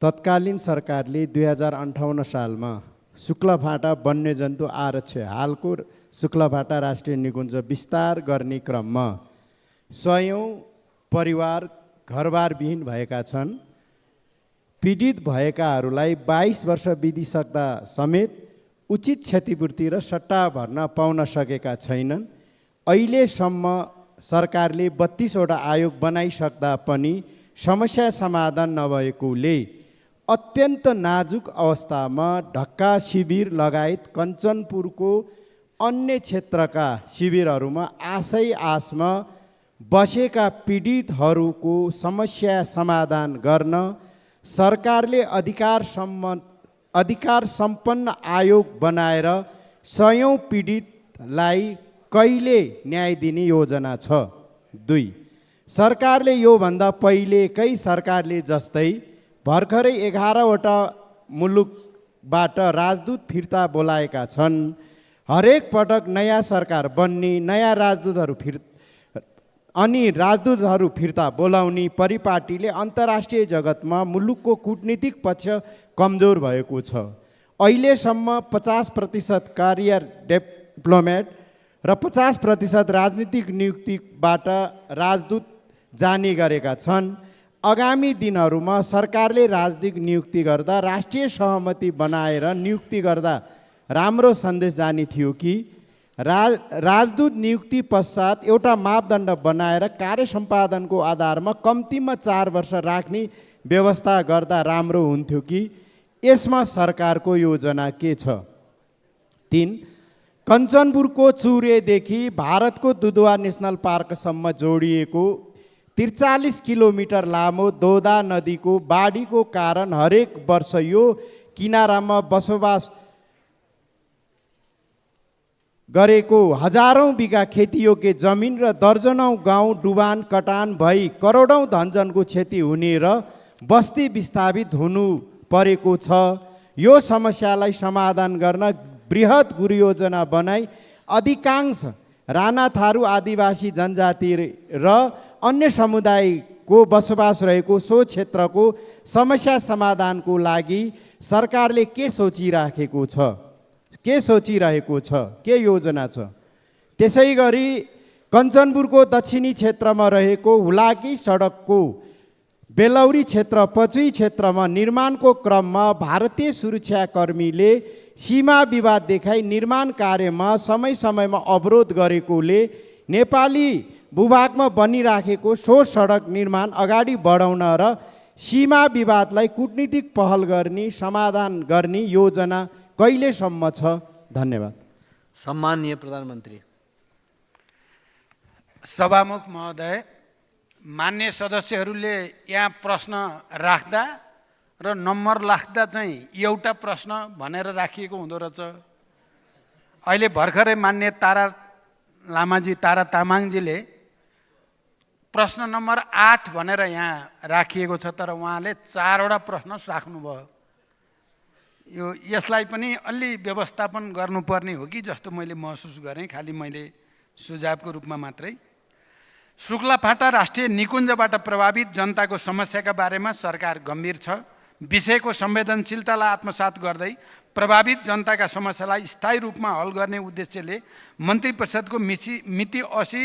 तत्कालीन सरकारले 2058 सालमा शुक्लाफाटा वन्यजन्तु आरक्ष हालको शुक्लाफाटा राष्ट्रिय निकुञ्ज विस्तार गर्ने क्रममा 100औं परिवार घरबारविहीन भएका छन्। पीडित भएकाहरूलाई 22 वर्ष बितिसक्दा समेत उचित क्षतिपूर्ति र सट्टा भर्न पाउन सकेका छैनन्। अहिलेसम्म सरकारले 32 वटा आयोग बनाइसक्दा पनि समस्या समाधान नभएकोले अत्यन्त नाजुक अवस्थामा ढक्का शिविर लगायत कञ्चनपुरको अन्य क्षेत्रका शिविरहरूमा आशमा बसेका पीडितहरूको समस्या समाधान गर्न सरकारले अधिकार सम्पन्न आयोग बनाएर 100औं पीडितलाई कहिले न्याय दिने योजना छ? 2, सरकारले योभन्दा पहिलेकै सरकारले जस्तै भर्खरै 11वटा मुलुकबाट राजदूत फिर्ता बोलाएका छन्। हरेक पटक नयाँ सरकार बन्ने, नयाँ राजदूतहरू फिर्ता बोलाउने परिपाटीले अन्तर्राष्ट्रिय जगतमा मुलुकको कूटनीतिक पक्ष कमजोर भएको छ। अहिलेसम्म 50% कार्य डिप्लोमेट र 50% राजनीतिक नियुक्तिबाट राजदूत जाने गरेका छन्। आगामी दिनहरूमा सरकारले राजनीतिक नियुक्ति गर्दा राष्ट्रिय सहमति बनाएर नियुक्ति गर्दा राम्रो सन्देश जाने थियो कि राजदूत नियुक्ति पश्चात एउटा मापदण्ड बनाएर कार्य सम्पादनको आधारमा कम्तीमा 4 वर्ष राख्ने व्यवस्था गर्दा राम्रो हुन्थ्यो कि? यसमा सरकारको योजना के छ? 3, कञ्चनपुरको चुरेदेखि भारतको दुधवा नेसनल पार्कसम्म जोडिएको 43 किलोमिटर लामो दोदा नदीको बाढीको कारण हरेक वर्ष यो किनारामा बसोबास गरेको हजारौं बिघा खेतीयोग्य जमिन र दर्जनौं गाउँ डुबान कटान भई करोडौं धनजनको क्षति हुने र बस्ती विस्थापित हुनु परेको छ। यो समस्यालाई समाधान गर्न बृहत गुरुयोजना बनाई अधिकांश राणा थारू आदिवासी जनजाति र अन्य समुदायको बसोबास रहेको सो क्षेत्रको समस्या समाधानको लागि सरकारले के सोचिरहेको छ? के योजना छ? त्यसै गरी कञ्चनपुरको दक्षिणी क्षेत्रमा रहेको हुलाकी सडकको बेलौरी क्षेत्र पचुई क्षेत्रमा निर्माणको क्रममा भारतीय सुरक्षाकर्मीले सीमा विवाद देखाई निर्माण कार्यमा समयमा अवरोध गरेकोले नेपाली भूभागमा बनिराखेको सो सडक निर्माण अगाडि बढाउन र सीमा विवादलाई कूटनीतिक पहल गर्ने समाधान गर्ने योजना कहिलेसम्म छ? धन्यवाद। सम्माननीय प्रधानमन्त्री। सभामुख महोदय, मान्य सदस्यहरूले यहाँ प्रश्न राख्दा र नम्बर राख्दा चाहिँ एउटा प्रश्न भनेर राखिएको हुँदो रहेछ। अहिले भर्खरै मान्य तारा तामाङजीले प्रश्न नम्बर 8 भनेर यहाँ राखिएको छ, तर उहाँले 4वटा प्रश्न राख्नुभयो। यसलाई पनि अलि व्यवस्थापन गर्नुपर्ने हो कि जस्तो मैले महसुस गरेँ, खालि मैले सुझावको रूपमा मात्रै। शुक्लाफाटा राष्ट्रिय निकुञ्जबाट प्रभावित जनताको समस्याका बारेमा सरकार गम्भीर छ। विषयको संवेदनशीलतालाई आत्मसात गर्दै प्रभावित जनताका समस्यालाई स्थायी रूपमा हल गर्ने उद्देश्यले मन्त्री परिषदको मिति 80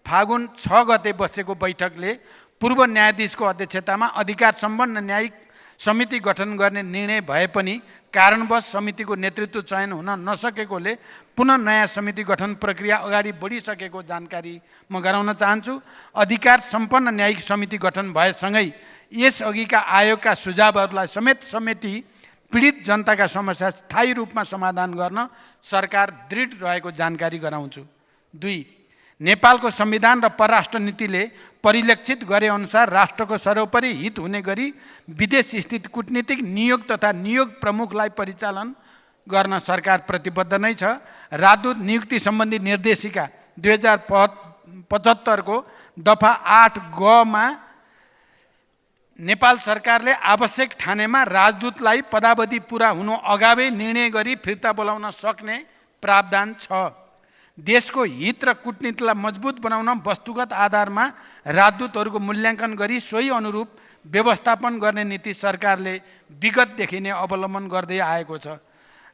फागुन 6 गते बसेको बैठकले पूर्व न्यायाधीशको अध्यक्षतामा अधिकार सम्पन्न न्यायिक समिति गठन गर्ने निर्णय भए पनि कारणवश समितिको नेतृत्व चयन हुन नसकेकोले पुनः नयाँ समिति गठन प्रक्रिया अगाडि बढिसकेको जानकारी म गराउन चाहन्छु। अधिकार सम्पन्न न्यायिक समिति गठन भएसँगै यसअघिका आयोगका सुझावहरूलाई समेटी पीडित जनताका समस्या स्थायी रूपमा समाधान गर्न सरकार दृढ रहेको जानकारी गराउँछु। 2, नेपालको संविधान र परराष्ट्र नीतिले परिलक्षित गरे अनुसार राष्ट्रको सर्वोपरि हित हुने गरी विदेश स्थित कूटनीतिक नियोग तथा नियोग प्रमुखलाई परिचालन गर्न सरकार प्रतिबद्ध नै छ। राजदूत नियुक्ति सम्बन्धी निर्देशिका 2075 को दफा 8 ग मा नेपाल सरकारले आवश्यक ठानेमा राजदूतलाई पदावधि पूरा हुनु अगावै निर्णय गरी फिर्ता बोलाउन सक्ने प्रावधान छ। देशको हित र कूटनीतिलाई मजबुत बनाउन वस्तुगत आधारमा राजदूतहरूको मूल्याङ्कन गरी सोही अनुरूप व्यवस्थापन गर्ने नीति सरकारले विगतदेखि नै अवलम्बन गर्दै आएको छ।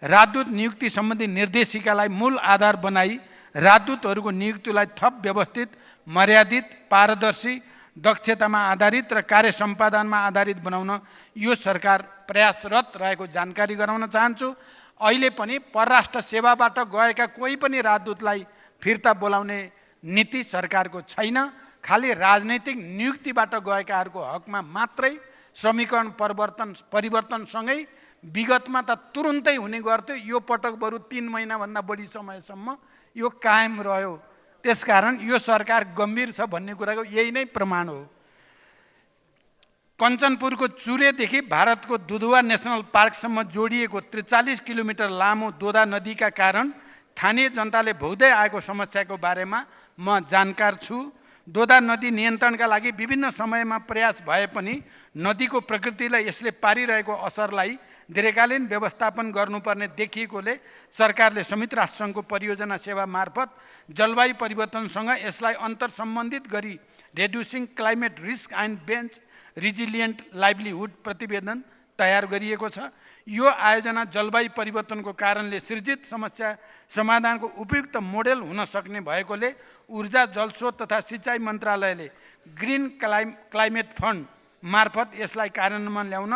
राजदूत नियुक्ति सम्बन्धी निर्देशिकालाई मूल आधार बनाई राजदूतहरूको नियुक्तिलाई थप व्यवस्थित, मर्यादित, पारदर्शी, दक्षतामा आधारित र कार्य सम्पादनमा आधारित बनाउन यो सरकार प्रयासरत रहेको जानकारी गराउन चाहन्छु। अहिले पनि परराष्ट्र सेवाबाट गएका कोही पनि राजदूतलाई फिर्ता बोलाउने नीति सरकारको छैन। खालि राजनैतिक नियुक्तिबाट गएकाहरूको हकमा मात्रै समीकरण परिवर्तनसँगै विगतमा त तुरुन्तै हुने गर्थ्यो, यो पटक बरु 3 महिनाभन्दा बढी समयसम्म यो कायम रह्यो। त्यसकारण यो सरकार गम्भीर छ भन्ने कुराको यही नै प्रमाण हो। कञ्चनपुरको चुरेदेखि भारतको दुधवा नेसनल पार्कसम्म जोडिएको 43 किलोमिटर लामो दोदा नदीका कारण स्थानीय जनताले भोग्दै आएको समस्याको बारेमा म जानकार छु। दोदा नदी नियन्त्रणका लागि विभिन्न समयमा प्रयास भए पनि नदीको प्रकृतिलाई यसले पारिरहेको असरलाई दीर्घकालीन व्यवस्थापन गर्नुपर्ने देखिएकोले सरकारले संयुक्त राष्ट्रसङ्घको परियोजना सेवा मार्फत जलवायु परिवर्तनसँग यसलाई अन्तर्सम्बन्धित गरी reducing climate risk and bench resilient livelihood प्रतिवेदन तयार गरिएको छ। यो आयोजना जलवायु परिवर्तनको कारणले सृजित समस्या समाधानको उपयुक्त मोडेल हुन सक्ने भएकोले ऊर्जा जलस्रोत तथा सिँचाइ मन्त्रालयले ग्रिन क्लाइमेट फन्ड मार्फत यसलाई कार्यान्वयन ल्याउन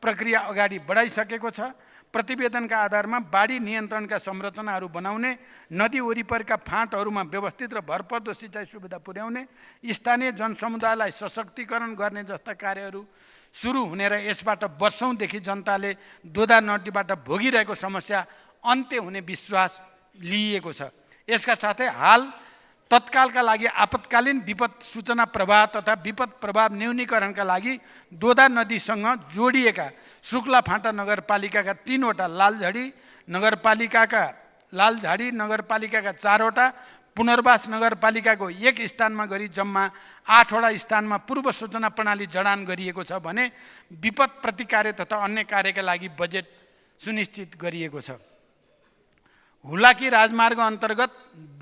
प्रक्रिया अगाडि बढाइसकेको छ। प्रतिवेदनका आधारमा बाढी नियन्त्रणका संरचनाहरू बनाउने, नदी वरिपरिका फाँटहरूमा व्यवस्थित र भरपर्दो सिँचाइ सुविधा पुर्याउने, स्थानीय जनसमुदायलाई सशक्तिकरण गर्ने जस्ता कार्यहरू सुरु हुने र यसबाट वर्षौँदेखि जनताले दोदा नदीबाट भोगिरहेको समस्या अन्त्य हुने विश्वास लिइएको छ। यसका साथै हाल तत्कालका लागि आपतकालीन विपद सूचना प्रवाह तथा विपद प्रभाव न्यूनीकरणका लागि दोदा नदीसँग जोडिएका शुक्ला फाँटा नगरपालिकाका 3वटा, लालझाडी नगरपालिकाका 4वटा, पुनर्वास नगरपालिकाको 1 स्थानमा गरी जम्मा 8वटा स्थानमा पूर्व सूचना प्रणाली जडान गरिएको छ भने विपद प्रतिकार तथा अन्य कार्यका लागि बजेट सुनिश्चित गरिएको छ। हुलाकी राजमार्ग अन्तर्गत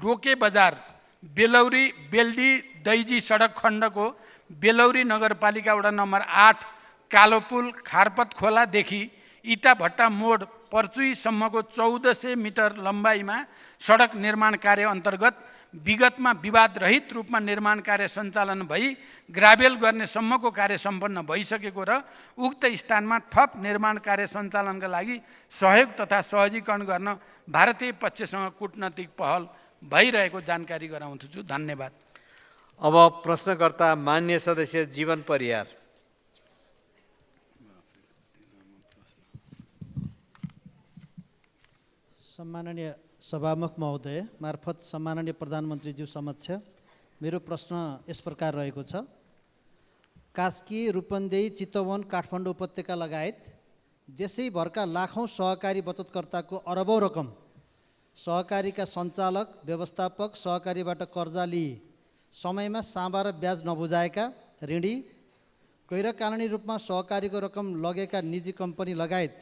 डोके बजार बेलौरी बेल्दी दैजी सडक खण्डको बेलौरी नगरपालिका वडा नम्बर 8 कालोपुल खारपत खोलादेखि इटाभट्टा मोड पर्चुईसम्मको 1400 मिटर लम्बाइमा सडक निर्माण कार्य अन्तर्गत विगतमा विवादरहित रूपमा निर्माण कार्य सञ्चालन भई ग्राभेल गर्ने सम्मको कार्य सम्पन्न भइसकेको र उक्त स्थानमा थप निर्माण कार्य सञ्चालनका लागि सहयोग तथा सहजीकरण गर्न भारतीय पक्षसँग कूटनैतिक पहल भइरहेको जानकारी गराउँछु। धन्यवाद। अब प्रश्नकर्ता मान्य सदस्य जीवन परियार। सम्माननीय सभामुख महोदय मार्फत सम्माननीय प्रधानमन्त्रीज्यू समक्ष मेरो प्रश्न यस प्रकार रहेको छ। कास्की, रूपन्देही, चितवन, काठमाडौँ उपत्यका लगायत देशैभरका लाखौँ सहकारी बचतकर्ताको अरबौँ रकम सहकारीका सञ्चालक, व्यवस्थापक, सहकारीबाट कर्जा लिई समयमा साँबा र ब्याज नबुझाएका ऋणी, गैरकानुनी रूपमा सहकारीको रकम लगेका निजी कम्पनी लगायत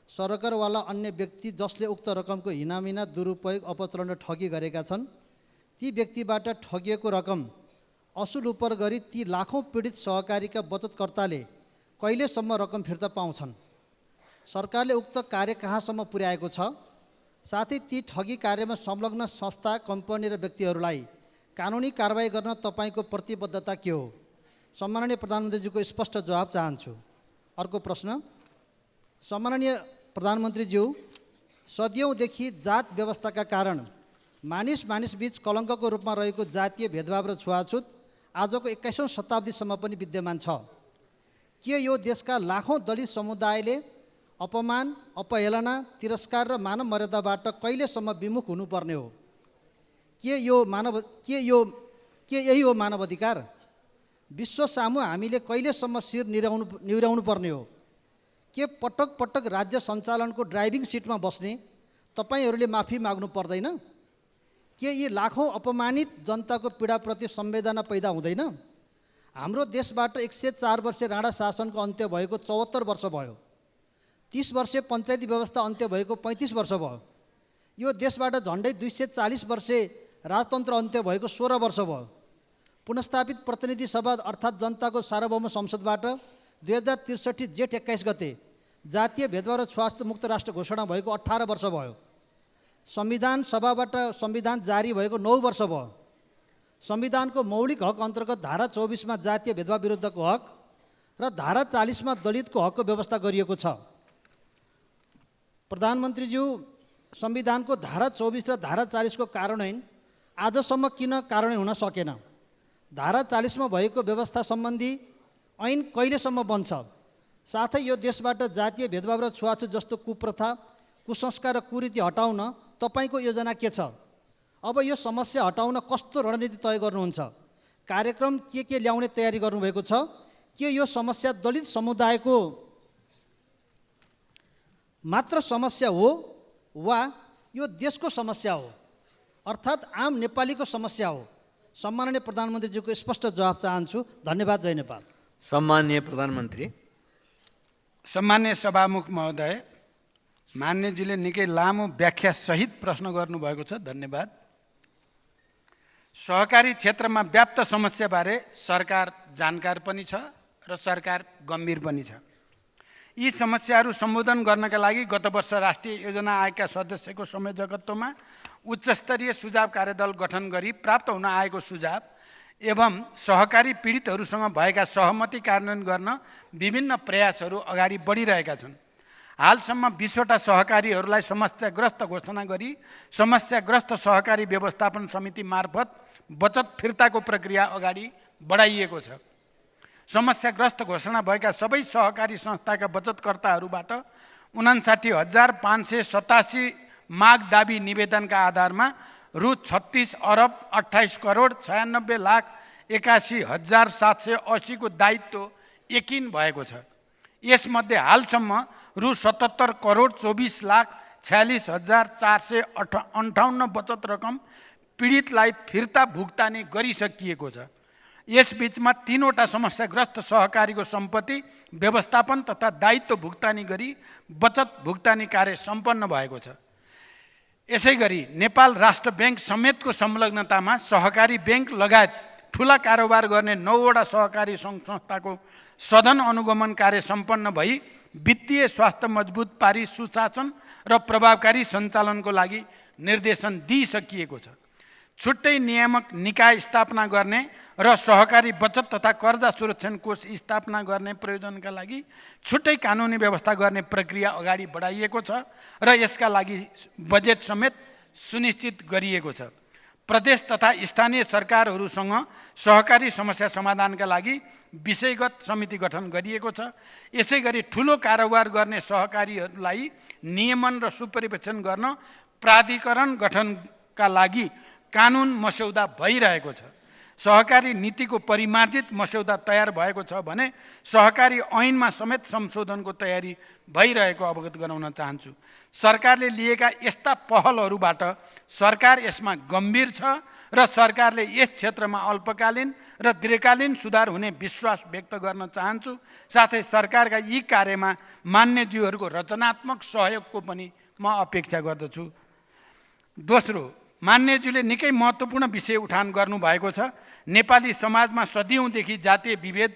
सरकारवाला अन्य व्यक्ति जसले उक्त रकमको हिनामिना, दुरुपयोग, अपचलन र ठगी गरेका छन्, ती व्यक्तिबाट ठगिएको रकम असुल उपर गरी ती लाखौँ पीडित सहकारीका बचतकर्ताले कहिलेसम्म रकम फिर्ता पाउँछन्? सरकारले उक्त कार्य कहाँसम्म पुर्याएको छ? साथै ती ठगी कार्यमा संलग्न संस्था, कम्पनी र व्यक्तिहरूलाई कानुनी कारबाही गर्न तपाईँको प्रतिबद्धता के हो? सम्माननीय प्रधानमन्त्रीज्यूको स्पष्ट जवाब चाहन्छु। अर्को प्रश्न, सम्माननीय प्रधानमन्त्रीज्यू, सदियौँदेखि जात व्यवस्थाका कारण मानिस बीच कलङ्कको रूपमा रहेको जातीय भेदभाव र छुवाछुत आजको 21औं शताब्दीसम्म पनि विद्यमान छ। के यो देशका लाखौँ दलित समुदायले अपमान, अपहेलना, तिरस्कार र मानव मर्यादाबाट कहिलेसम्म विमुख हुनुपर्ने हो? के यही हो मानव अधिकार? विश्व सामु हामीले कहिलेसम्म शिर निहुराउनु पर्ने हो? के पटक पटक राज्य सञ्चालनको ड्राइभिङ सिटमा बस्ने तपाईँहरूले माफी माग्नु पर्दैन? के यी लाखौँ अपमानित जनताको पीडाप्रति संवेदना पैदा हुँदैन? हाम्रो देशबाट 104 वर्ष राणा शासनको अन्त्य भएको 74 वर्ष भयो। 30 वर्ष पञ्चायती व्यवस्था अन्त्य भएको 35 वर्ष भयो। यो देशबाट झन्डै 240 वर्ष राजतन्त्र अन्त्य भएको 16 वर्ष भयो। पुनस्थापित प्रतिनिधि सभा अर्थात् जनताको सार्वभौम संसदबाट 2063 जेठ 21 गते जातीय भेदभाव र छुवाछुत मुक्त राष्ट्र घोषणा भएको 18 वर्ष भयो। संविधान सभाबाट संविधान जारी भएको 9 वर्ष भयो। संविधानको मौलिक हक अन्तर्गत धारा 24 मा जातीय भेदभाव विरुद्धको हक र धारा 40 मा दलितको हकको व्यवस्था गरिएको छ। प्रधानमन्त्रीज्यू, संविधानको धारा 24 र धारा 40 को कार्यान्वयन आजसम्म किन कार्यान्वयन हुन सकेन? धारा 40 मा भएको व्यवस्था सम्बन्धी ऐन कहिलेसम्म बन्छ? साथै यो देशबाट जातीय भेदभाव र छुवाछुत जस्तो कुप्रथा, कुसंस्कार र कुरीति हटाउन तपाईँको योजना के छ? अब यो समस्या हटाउन कस्तो रणनीति तय गर्नुहुन्छ? कार्यक्रम के ल्याउने तयारी गर्नुभएको छ? के यो समस्या दलित समुदायको मात्र समस्या हो वा यो देशको समस्या हो, अर्थात् आम नेपालीको समस्या हो। सम्माननीय प्रधानमन्त्रीज्यूको स्पष्ट जवाब चाहन्छु। धन्यवाद। जय नेपाल। सम्माननीय प्रधानमन्त्री। सम्मान्य सभामुख महोदय, मान्यजीले निकै लामो व्याख्या सहित प्रश्न गर्नुभएको छ, धन्यवाद। सहकारी क्षेत्रमा व्याप्त समस्याबारे सरकार जानकार पनि छ र सरकार गम्भीर पनि छ। यी समस्याहरू सम्बोधन गर्नका लागि गत वर्ष राष्ट्रिय योजना आयोगका सदस्यको संयोजकत्वमा उच्चस्तरीय सुझाव कार्यदल गठन गरी प्राप्त हुन आएको सुझाव एवं सहकारी पीडितहरूसँग भएका सहमति कार्यान्वयन गर्न विभिन्न प्रयासहरू अगाडि बढिरहेका छन्। हालसम्म 20वटा सहकारीहरूलाई समस्याग्रस्त घोषणा गरी समस्याग्रस्त सहकारी व्यवस्थापन समिति मार्फत बचत फिर्ताको प्रक्रिया अगाडि बढाइएको छ। समस्याग्रस्त घोषणा भएका सबै सहकारी संस्थाका बचतकर्ताहरूबाट 59,587 माग दाबी निवेदनका आधारमा रु 36 अरब 28 करोड 96 लाख 81,780 को दायित्व यकिन भएको छ। यसमध्ये हालसम्म रु 77 करोड 24 लाख 46,458 बचत रकम पीडितलाई फिर्ता भुक्तानी गरिसकिएको छ। यसबीचमा 3वटा समस्याग्रस्त सहकारीको सम्पत्ति व्यवस्थापन तथा दायित्व भुक्तानी गरी बचत भुक्तानी कार्य सम्पन्न भएको छ। यसैगरी नेपाल राष्ट्र ब्याङ्क समेतको संलग्नतामा सहकारी ब्याङ्क लगायत ठुला कारोबार गर्ने 9वटा सहकारी सङ्घ संस्थाको सदन अनुगमन कार्य सम्पन्न भई वित्तीय स्वास्थ्य मजबुत पारी सुशासन र प्रभावकारी सञ्चालनको लागि निर्देशन दिइसकिएको छ। छुट्टै नियामक निकाय स्थापना गर्ने र सहकारी बचत तथा कर्जा सुरक्षण कोष स्थापना गर्ने प्रयोजनका लागि छुट्टै कानुनी व्यवस्था गर्ने प्रक्रिया अगाडि बढाइएको छ र यसका लागि बजेट समेत सुनिश्चित गरिएको छ। प्रदेश तथा स्थानीय सरकारहरूसँग सहकारी समस्या समाधानका लागि विषयगत समिति गठन गरिएको छ। यसैगरी ठुलो कारोबार गर्ने सहकारीहरूलाई नियमन र सुपरिवेक्षण गर्न प्राधिकरण गठनका लागि कानुन मस्यौदा भइरहेको छ। सहकारी नीतिको परिमार्जित मस्यौदा तयार भएको छ भने सहकारी ऐनमा समेत संशोधनको तयारी भइरहेको अवगत गराउन चाहन्छु। सरकारले लिएका यस्ता पहलहरूबाट सरकार यसमा गम्भीर छ र सरकारले यस क्षेत्रमा अल्पकालीन र दीर्घकालीन सुधार हुने विश्वास व्यक्त गर्न चाहन्छु। साथै सरकारका यी कार्यमा मान्यज्यूहरूको रचनात्मक सहयोगको पनि म अपेक्षा गर्दछु। दोस्रो, मान्यज्यूले निकै महत्त्वपूर्ण विषय उठान गर्नुभएको छ। नेपाली समाजमा सदियौँदेखि जातीय विभेद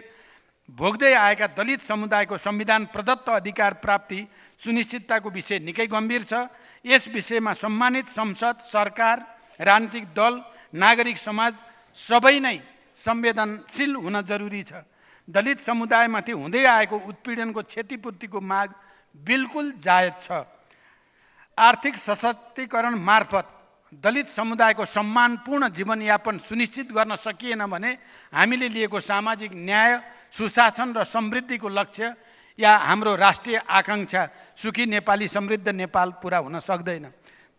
भोग्दै आएका दलित समुदायको संविधान प्रदत्त अधिकार प्राप्ति सुनिश्चितताको विषय निकै गम्भीर छ। यस विषयमा सम्मानित संसद, सरकार, राजनीतिक दल, नागरिक समाज सबै नै संवेदनशील हुन जरुरी छ। दलित समुदायमाथि हुँदै आएको उत्पीडनको क्षतिपूर्तिको माग बिल्कुल जायज छ। आर्थिक सशक्तिकरण मार्फत दलित समुदायको सम्मानपूर्ण जीवनयापन सुनिश्चित गर्न सकिएन भने हामीले लिएको सामाजिक न्याय, सुशासन र समृद्धिको लक्ष्य या हाम्रो राष्ट्रिय आकाङ्क्षा सुखी नेपाली समृद्ध नेपाल पुरा हुन सक्दैन।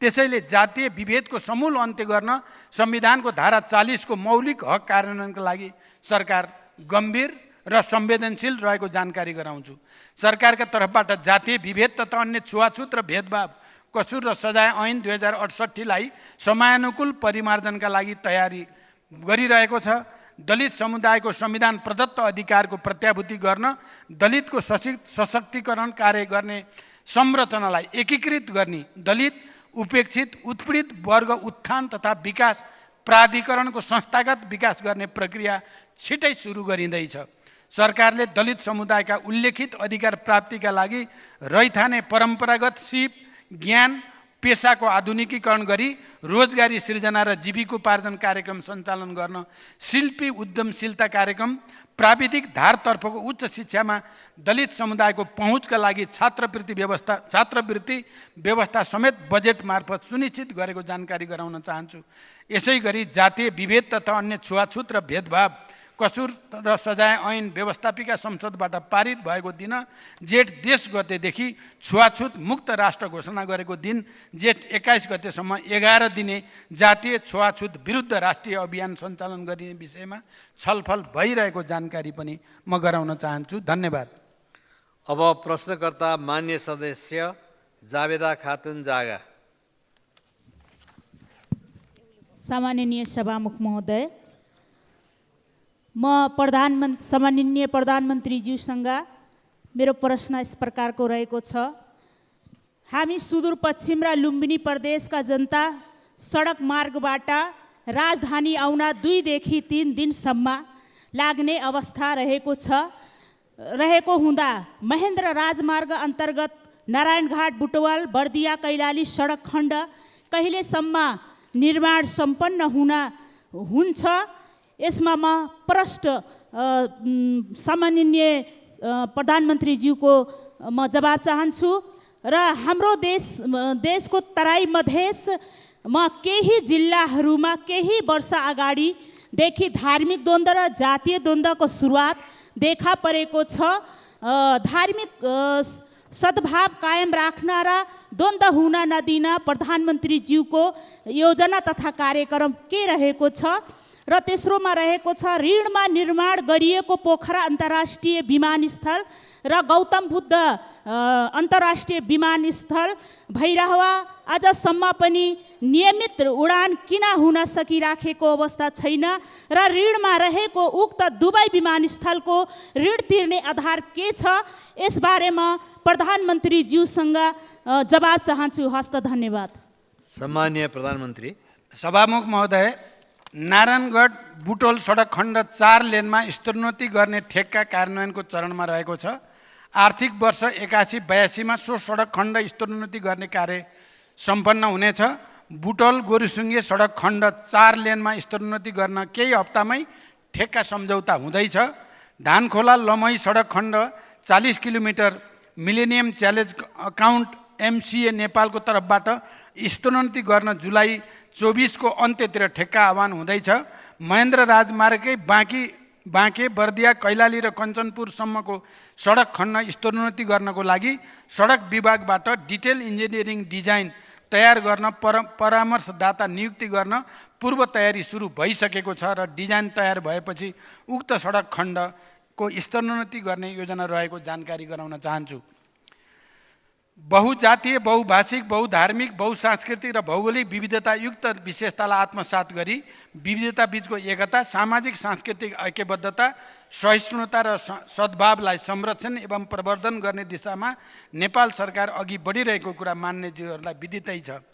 त्यसैले जातीय विभेदको समूल अन्त्य गर्न संविधानको धारा 40 को मौलिक हक कार्यान्वयनका लागि सरकार गम्भीर र संवेदनशील रहेको जानकारी गराउँछु। सरकारका तर्फबाट जातीय विभेद तथा अन्य छुवाछुत र भेदभाव, कसुर र सजाय ऐन 2068 लाई समयानुकूल परिमार्जनका लागि तयारी गरिरहेको छ। दलित समुदायको संविधान प्रदत्त अधिकारको प्रत्याभूति गर्न दलितको सशक्तिकरण कार्य गर्ने संरचनालाई एकीकृत गर्ने दलित उपेक्षित उत्पीडित वर्ग उत्थान तथा विकास प्राधिकरणको संस्थागत विकास गर्ने प्रक्रिया छिटै सुरु गरिँदैछ। सरकारले दलित समुदायका उल्लेखित अधिकार प्राप्तिका लागि रैथाने परम्परागत सिप, ज्ञान, पेसाको आधुनिकीकरण गरी रोजगारी सृजना र जीविकोपार्जन कार्यक्रम सञ्चालन गर्न शिल्पी उद्यमशीलता कार्यक्रम, प्राविधिक धारतर्फको उच्च शिक्षामा दलित समुदायको पहुँचका लागि छात्रवृत्ति व्यवस्था समेत बजेट मार्फत सुनिश्चित गरेको जानकारी गराउन चाहन्छु। यसै गरी जातीय विभेद तथा अन्य छुवाछुत र भेदभाव, कसुर र सजाय ऐन व्यवस्थापिका संसदबाट पारित भएको दिन जेठ 10 गतेदेखि छुवाछुत मुक्त राष्ट्र घोषणा गरेको दिन जेठ 21 गतेसम्म 11 दिने जातीय छुवाछुत विरुद्ध राष्ट्रिय अभियान सञ्चालन गरिने विषयमा छलफल भइरहेको जानकारी पनि म गराउन चाहन्छु। धन्यवाद। अब प्रश्नकर्ता मान्य सदस्य जावेदा खातुन जागा। सम्माननीय सभामुख महोदय, म सम्माननीय प्रधानमन्त्रीज्यूसँग मेरो प्रश्न यस प्रकारको रहेको छ। हामी सुदूरपश्चिम र लुम्बिनी प्रदेशका जनता सडक मार्गबाट राजधानी आउन 2 देखि 3 दिनसम्म लाग्ने अवस्था रहेको हुँदा महेन्द्र राजमार्ग अन्तर्गत नारायणघाट बुटवल बर्दिया कैलाली सडक खण्ड कहिलेसम्म निर्माण सम्पन्न हुन्छ? यसमा म प्रष्ट सम्माननीय प्रधानमन्त्रीज्यूको म जवाब चाहन्छु। र हाम्रो देशको तराई मधेसमा केही जिल्लाहरूमा केही वर्ष अगाडिदेखि धार्मिक द्वन्द्व र जातीय द्वन्द्वको सुरुवात देखा परेको छ। धार्मिक सद्भाव कायम राख्न र द्वन्द्व हुन नदिन प्रधानमन्त्रीज्यूको योजना तथा कार्यक्रम के रहेको छ? र तेस्रोमा रहेको छ, ऋणमा निर्माण गरिएको पोखरा अन्तर्राष्ट्रिय विमानस्थल र गौतम बुद्ध अन्तर्राष्ट्रिय विमानस्थल भइरहवा आजसम्म पनि नियमित उडान किन हुन सकिराखेको अवस्था छैन? र ऋणमा रहेको उक्त दुवै विमानस्थलको ऋण तिर्ने आधार के छ? यसबारेमा प्रधानमन्त्रीज्यूसँग जवाब चाहन्छु। हस्त धन्यवाद। सम्माननीय प्रधानमन्त्री। सभामुख महोदय, नारायणगढ बुटोल सडक खण्ड 4 लेनमा स्तरोन्नति गर्ने ठेक्का कार्यान्वयनको चरणमा रहेको छ। आर्थिक वर्ष 81-82 सो सडक खण्ड स्तरोन्नति गर्ने कार्य सम्पन्न हुनेछ। बुटोल गोरुसुङ्गे सडक खण्ड 4 लेनमा स्तरोन्नति गर्न केही हप्तामै ठेक्का सम्झौता हुँदैछ। धानखोला लमही सडक खण्ड 40 kilometre millennium challenge account MCA नेपालको तर्फबाट स्तरोन्नति गर्न जुलाई 24 को अन्त्यतिर ठेक्का आह्वान हुँदैछ। महेन्द्र राजमार्गकै बाँके बर्दिया कैलाली र कञ्चनपुरसम्मको सडक खण्ड स्तरोन्नति गर्नको लागि सडक विभागबाट डिटेल इन्जिनियरिङ डिजाइन तयार गर्न परामर्शदाता नियुक्ति गर्न पूर्व तयारी सुरु भइसकेको छ र डिजाइन तयार भएपछि उक्त सडक खण्डको स्तरोन्नति गर्ने योजना रहेको जानकारी गराउन चाहन्छु। बहुजातीय, बहुभाषिक, बहुधार्मिक, बहुसांस्कृतिक र भौगोलिक विविधतायुक्त विशेषतालाई आत्मसात गरी विविधता बीचको एकता, सामाजिक सांस्कृतिक ऐक्यबद्धता, सहिष्णुता र सद्भावलाई संरक्षण एवं प्रवर्धन गर्ने दिशामा नेपाल सरकार अघि बढिरहेको कुरा मान्यज्यूहरूलाई विदितै छ।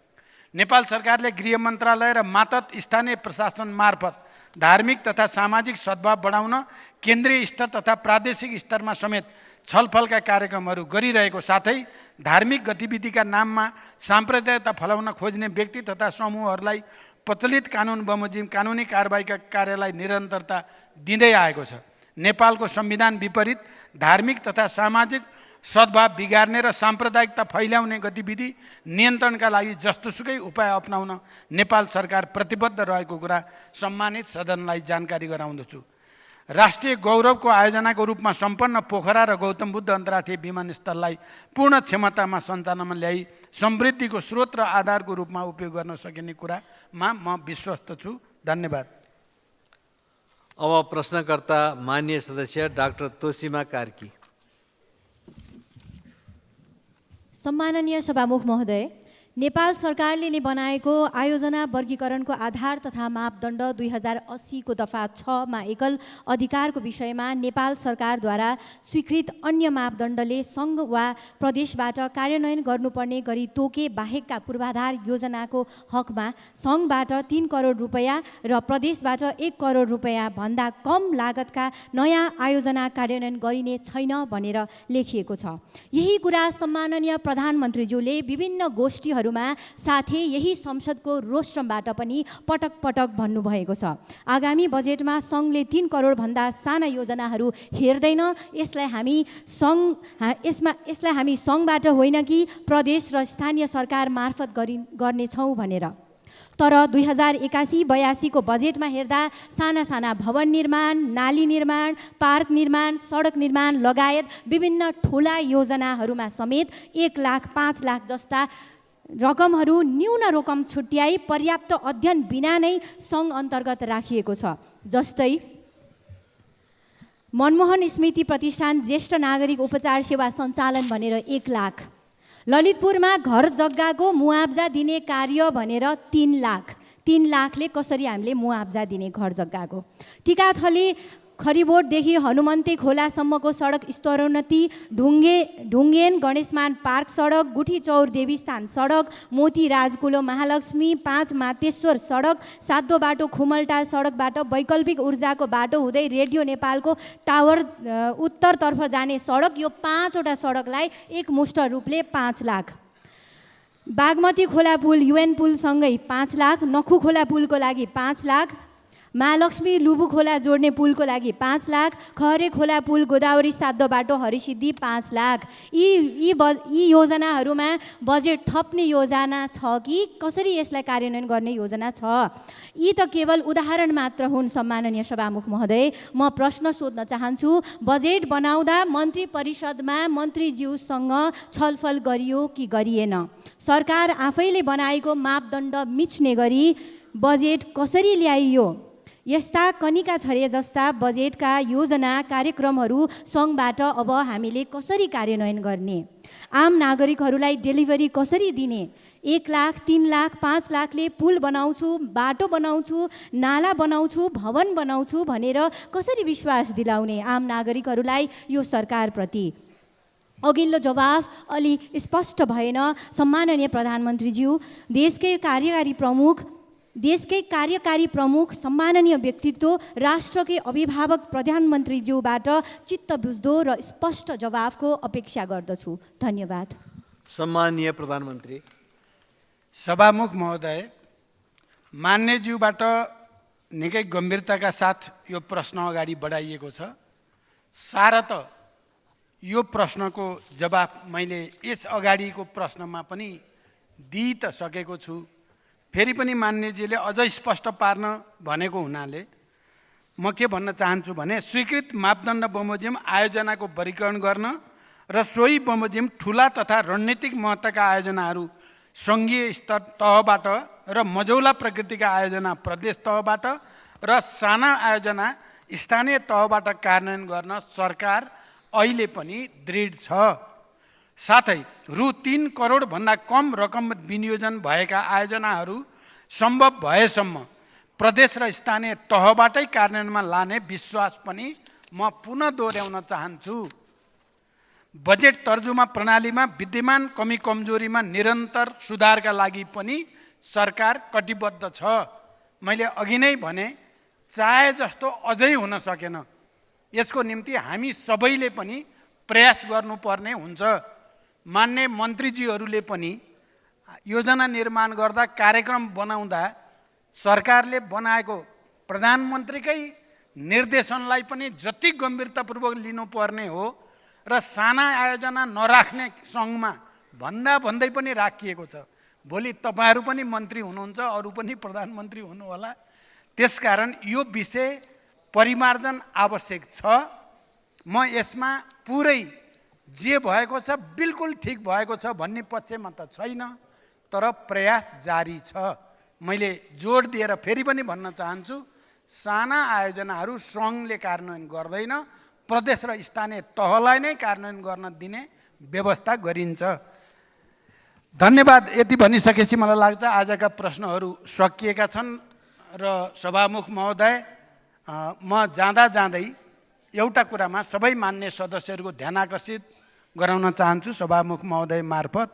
नेपाल सरकारले गृह मन्त्रालय र मातहत स्थानीय प्रशासन मार्फत धार्मिक तथा सामाजिक सद्भाव बढाउन केन्द्रीय स्तर तथा प्रादेशिक स्तरमा समेत छलफलका कार्यक्रमहरू गरिरहेको साथै धार्मिक गतिविधिका नाममा साम्प्रदायिकता फैलाउन खोज्ने व्यक्ति तथा समूहहरूलाई प्रचलित कानुन बमोजिम कानुनी कारबाहीका कार्यलाई निरन्तरता दिँदै आएको छ। नेपालको संविधान विपरीत धार्मिक तथा सामाजिक सद्भाव बिगार्ने र साम्प्रदायिकता फैलाउने गतिविधि नियन्त्रणका लागि जस्तोसुकै उपाय अपनाउन नेपाल सरकार प्रतिबद्ध रहेको कुरा सम्मानित सदनलाई जानकारी गराउँदछु। राष्ट्रिय गौरवको आयोजनाको रूपमा सम्पन्न पोखरा र गौतम बुद्ध अन्तर्राष्ट्रिय विमानस्थललाई पूर्ण क्षमतामा सञ्चालनमा ल्याई समृद्धिको स्रोत र आधारको रूपमा उपयोग गर्न सकिने कुरामा म विश्वस्त छु। धन्यवाद। अब प्रश्नकर्ता माननीय सदस्य डाक्टर तोसीमा कार्की। सम्माननीय सभामुख महोदय, नेपाल सरकारले नै बनाएको आयोजना वर्गीकरणको आधार तथा मापदण्ड 2080 को दफा 6 मा एकल अधिकारको विषयमा नेपाल सरकारद्वारा स्वीकृत अन्य मापदण्डले सङ्घ वा प्रदेशबाट कार्यान्वयन गर्नुपर्ने गरी तोके बाहेकका पूर्वाधार योजनाको हकमा सङ्घबाट 3 करोड रुपैयाँ र प्रदेशबाट 1 करोड रुपैयाँ भन्दा कम लागतका नयाँ आयोजना कार्यान्वयन गरिने छैन भनेर लेखिएको छ। यही कुरा सम्माननीय प्रधानमन्त्रीज्यूले विभिन्न गोष्ठीहरू साथै यही संसदको रोस्ट्रमबाट पनि पटक पटक भन्नुभएको छ। आगामी बजेटमा सङ्घले 3 करोड भन्दा साना योजनाहरू हेर्दैन। यसलाई हामी सङ्घबाट होइन कि प्रदेश र स्थानीय सरकार मार्फत गर्नेछौँ भनेर। तर 2081-82 को बजेटमा हेर्दा साना साना भवन निर्माण, नाली निर्माण, पार्क निर्माण, सडक निर्माण लगायत विभिन्न ठुला योजनाहरूमा समेत 1 लाख 5 लाख जस्ता रकमहरू न्यून रकम छुट्याई पर्याप्त अध्ययन बिना नै सङ्घ अन्तर्गत राखिएको छ। जस्तै मनमोहन स्मृति प्रतिष्ठान ज्येष्ठ नागरिक उपचार सेवा सञ्चालन भनेर 1 लाख, ललितपुरमा घर जग्गाको मुआब्जा दिने कार्य भनेर 3 लाख, 3 लाखले कसरी हामीले मुआब्जा दिने घर जग्गाको। टिकाथली खरिबोटदेखि हनुमन्ते खोलासम्मको सडक स्तरोन्नति, ढुङ्गेन गणेशमान पार्क सडक, गुठीचौर देवीस्थान सडक, मोती राजकुलो महालक्ष्मी 5 मातेश्वर सडक, सातो बाटो खुमलटार सडकबाट वैकल्पिक ऊर्जाको बाटो हुँदै रेडियो नेपालको टावर उत्तरतर्फ जाने सडक, यो 5 वटा सडकलाई एकमुष्ट रूपले 5 लाख। बागमती खोला पुल युएन पुलसँगै 5 लाख, नखु खोला पुलको लागि 5 लाख, महालक्ष्मी लुबु खोला जोड्ने पुलको लागि 5 लाख, खहरे खोला पुल गोदावरी सातो बाटो हरिसिद्धि 5 लाख। यी योजनाहरूमा बजेट थप्ने योजना छ कि कसरी यसलाई कार्यान्वयन गर्ने योजना छ? यी त केवल उदाहरण मात्र हुन्। सम्माननीय सभामुख महोदय, म प्रश्न सोध्न चाहन्छु, बजेट बनाउँदा मन्त्री परिषदमा मन्त्रीज्यूसँग छलफल गरियो कि गरिएन? सरकार आफैले बनाएको मापदण्ड मिच्ने गरी बजेट कसरी ल्याइयो? यस्ता कनिका छरे जस्ता बजेटका योजना कार्यक्रमहरू सङ्घबाट अब हामीले कसरी कार्यान्वयन गर्ने? आम नागरिकहरूलाई डेलिभरी कसरी दिने? 1 लाख, 3 लाख, 5 लाखले पुल बनाउँछु, बाटो बनाउँछु, नाला बनाउँछु, भवन बनाउँछु भनेर कसरी विश्वास दिलाउने आम नागरिकहरूलाई यो सरकारप्रति? अघिल्लो जवाफ अलि स्पष्ट भएन। सम्माननीय प्रधानमन्त्रीज्यू, देशकै कार्यकारी प्रमुख सम्माननीय व्यक्तित्व, राष्ट्रकै अभिभावक प्रधानमन्त्रीज्यूबाट चित्त बुझ्दो र स्पष्ट जवाफको अपेक्षा गर्दछु। धन्यवाद। सम्माननीय प्रधानमन्त्री। सभामुख महोदय, मान्यज्यूबाट निकै गम्भीरताका साथ यो प्रश्न अगाडि बढाइएको छ। सारत यो प्रश्नको जवाफ मैले यस अगाडिको प्रश्नमा पनि दिइ त सकेको छु। फेरि पनि मान्यजीले अझै स्पष्ट पार्न भनेको हुनाले म के भन्न चाहन्छु भने, स्वीकृत मापदण्ड बमोजिम आयोजनाको वर्गीकरण गर्न र सोही बमोजिम ठुला तथा रणनीतिक महत्त्वका आयोजनाहरू सङ्घीय स्तर तहबाट र मझौला प्रकृतिका आयोजना प्रदेश तहबाट र साना आयोजना स्थानीय तहबाट कार्यान्वयन गर्न सरकार अहिले पनि दृढ छ। साथै रु 3 करोडभन्दा कम रकम विनियोजन भएका आयोजनाहरू सम्भव भएसम्म प्रदेश र स्थानीय तहबाटै कार्यान्वयनमा लाने विश्वास पनि म पुनः दोहोऱ्याउन चाहन्छु। बजेट तर्जुमा प्रणालीमा विद्यमान कमी कमजोरीमा निरन्तर सुधारका लागि पनि सरकार कटिबद्ध छ। मैले अघि नै भने, चाहे जस्तो अझै हुन सकेन। यसको निम्ति हामी सबैले पनि प्रयास गर्नुपर्ने हुन्छ। मान्य मन्त्रीजीहरूले पनि योजना निर्माण गर्दा, कार्यक्रम बनाउँदा सरकारले बनाएको प्रधानमन्त्रीकै निर्देशनलाई पनि जति गम्भीरतापूर्वक लिनुपर्ने हो र साना आयोजना नराख्ने सङ्घमा भन्दै पनि राखिएको छ। भोलि तपाईँहरू पनि मन्त्री हुनुहुन्छ, अरू पनि प्रधानमन्त्री हुनुहोला। त्यसकारण यो विषय परिमार्जन आवश्यक छ। म यसमा पुरै जे भएको छ बिल्कुल ठिक भएको छ भन्ने पक्षमा त छैन, तर प्रयास जारी छ। मैले जोड दिएर फेरि पनि भन्न चाहन्छु, साना आयोजनाहरू सङ्घले कार्यान्वयन गर्दैन, प्रदेश र स्थानीय तहलाई नै कार्यान्वयन गर्न दिने व्यवस्था गरिन्छ। धन्यवाद। यति भनिसकेपछि मलाई लाग्छ आजका प्रश्नहरू सकिएका छन्। र सभामुख महोदय, म जाँदै एउटा कुरामा सबै मान्य सदस्यहरूको ध्यान आकर्षित गराउन चाहन्छु सभामुख महोदय मार्फत।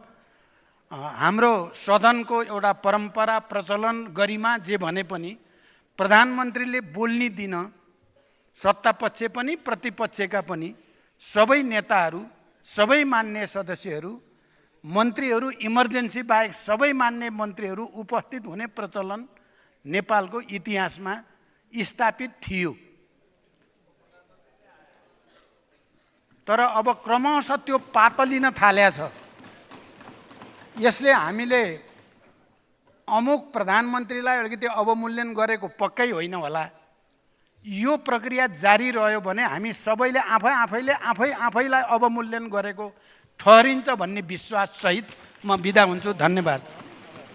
हाम्रो सदनको एउटा परम्परा, प्रचलन, गरिमा जे भने पनि प्रधानमन्त्रीले बोल्ने दिन सत्तापक्ष पनि प्रतिपक्षका पनि सबै नेताहरू, सबै मान्य सदस्यहरू, मन्त्रीहरू, इमर्जेन्सी बाहेक सबै मान्य मन्त्रीहरू उपस्थित हुने प्रचलन नेपालको इतिहासमा स्थापित थियो। तर अब क्रमशः त्यो पातलिन थालेको छ। यसले हामीले अमुक प्रधानमन्त्रीलाई अलिकति अवमूल्यन गरेको पक्कै होइन होला। यो प्रक्रिया जारी रह्यो भने हामी सबैले आफैलाई अवमूल्यन गरेको ठहरिन्छ भन्ने विश्वास सहित म बिदा हुन्छु। धन्यवाद।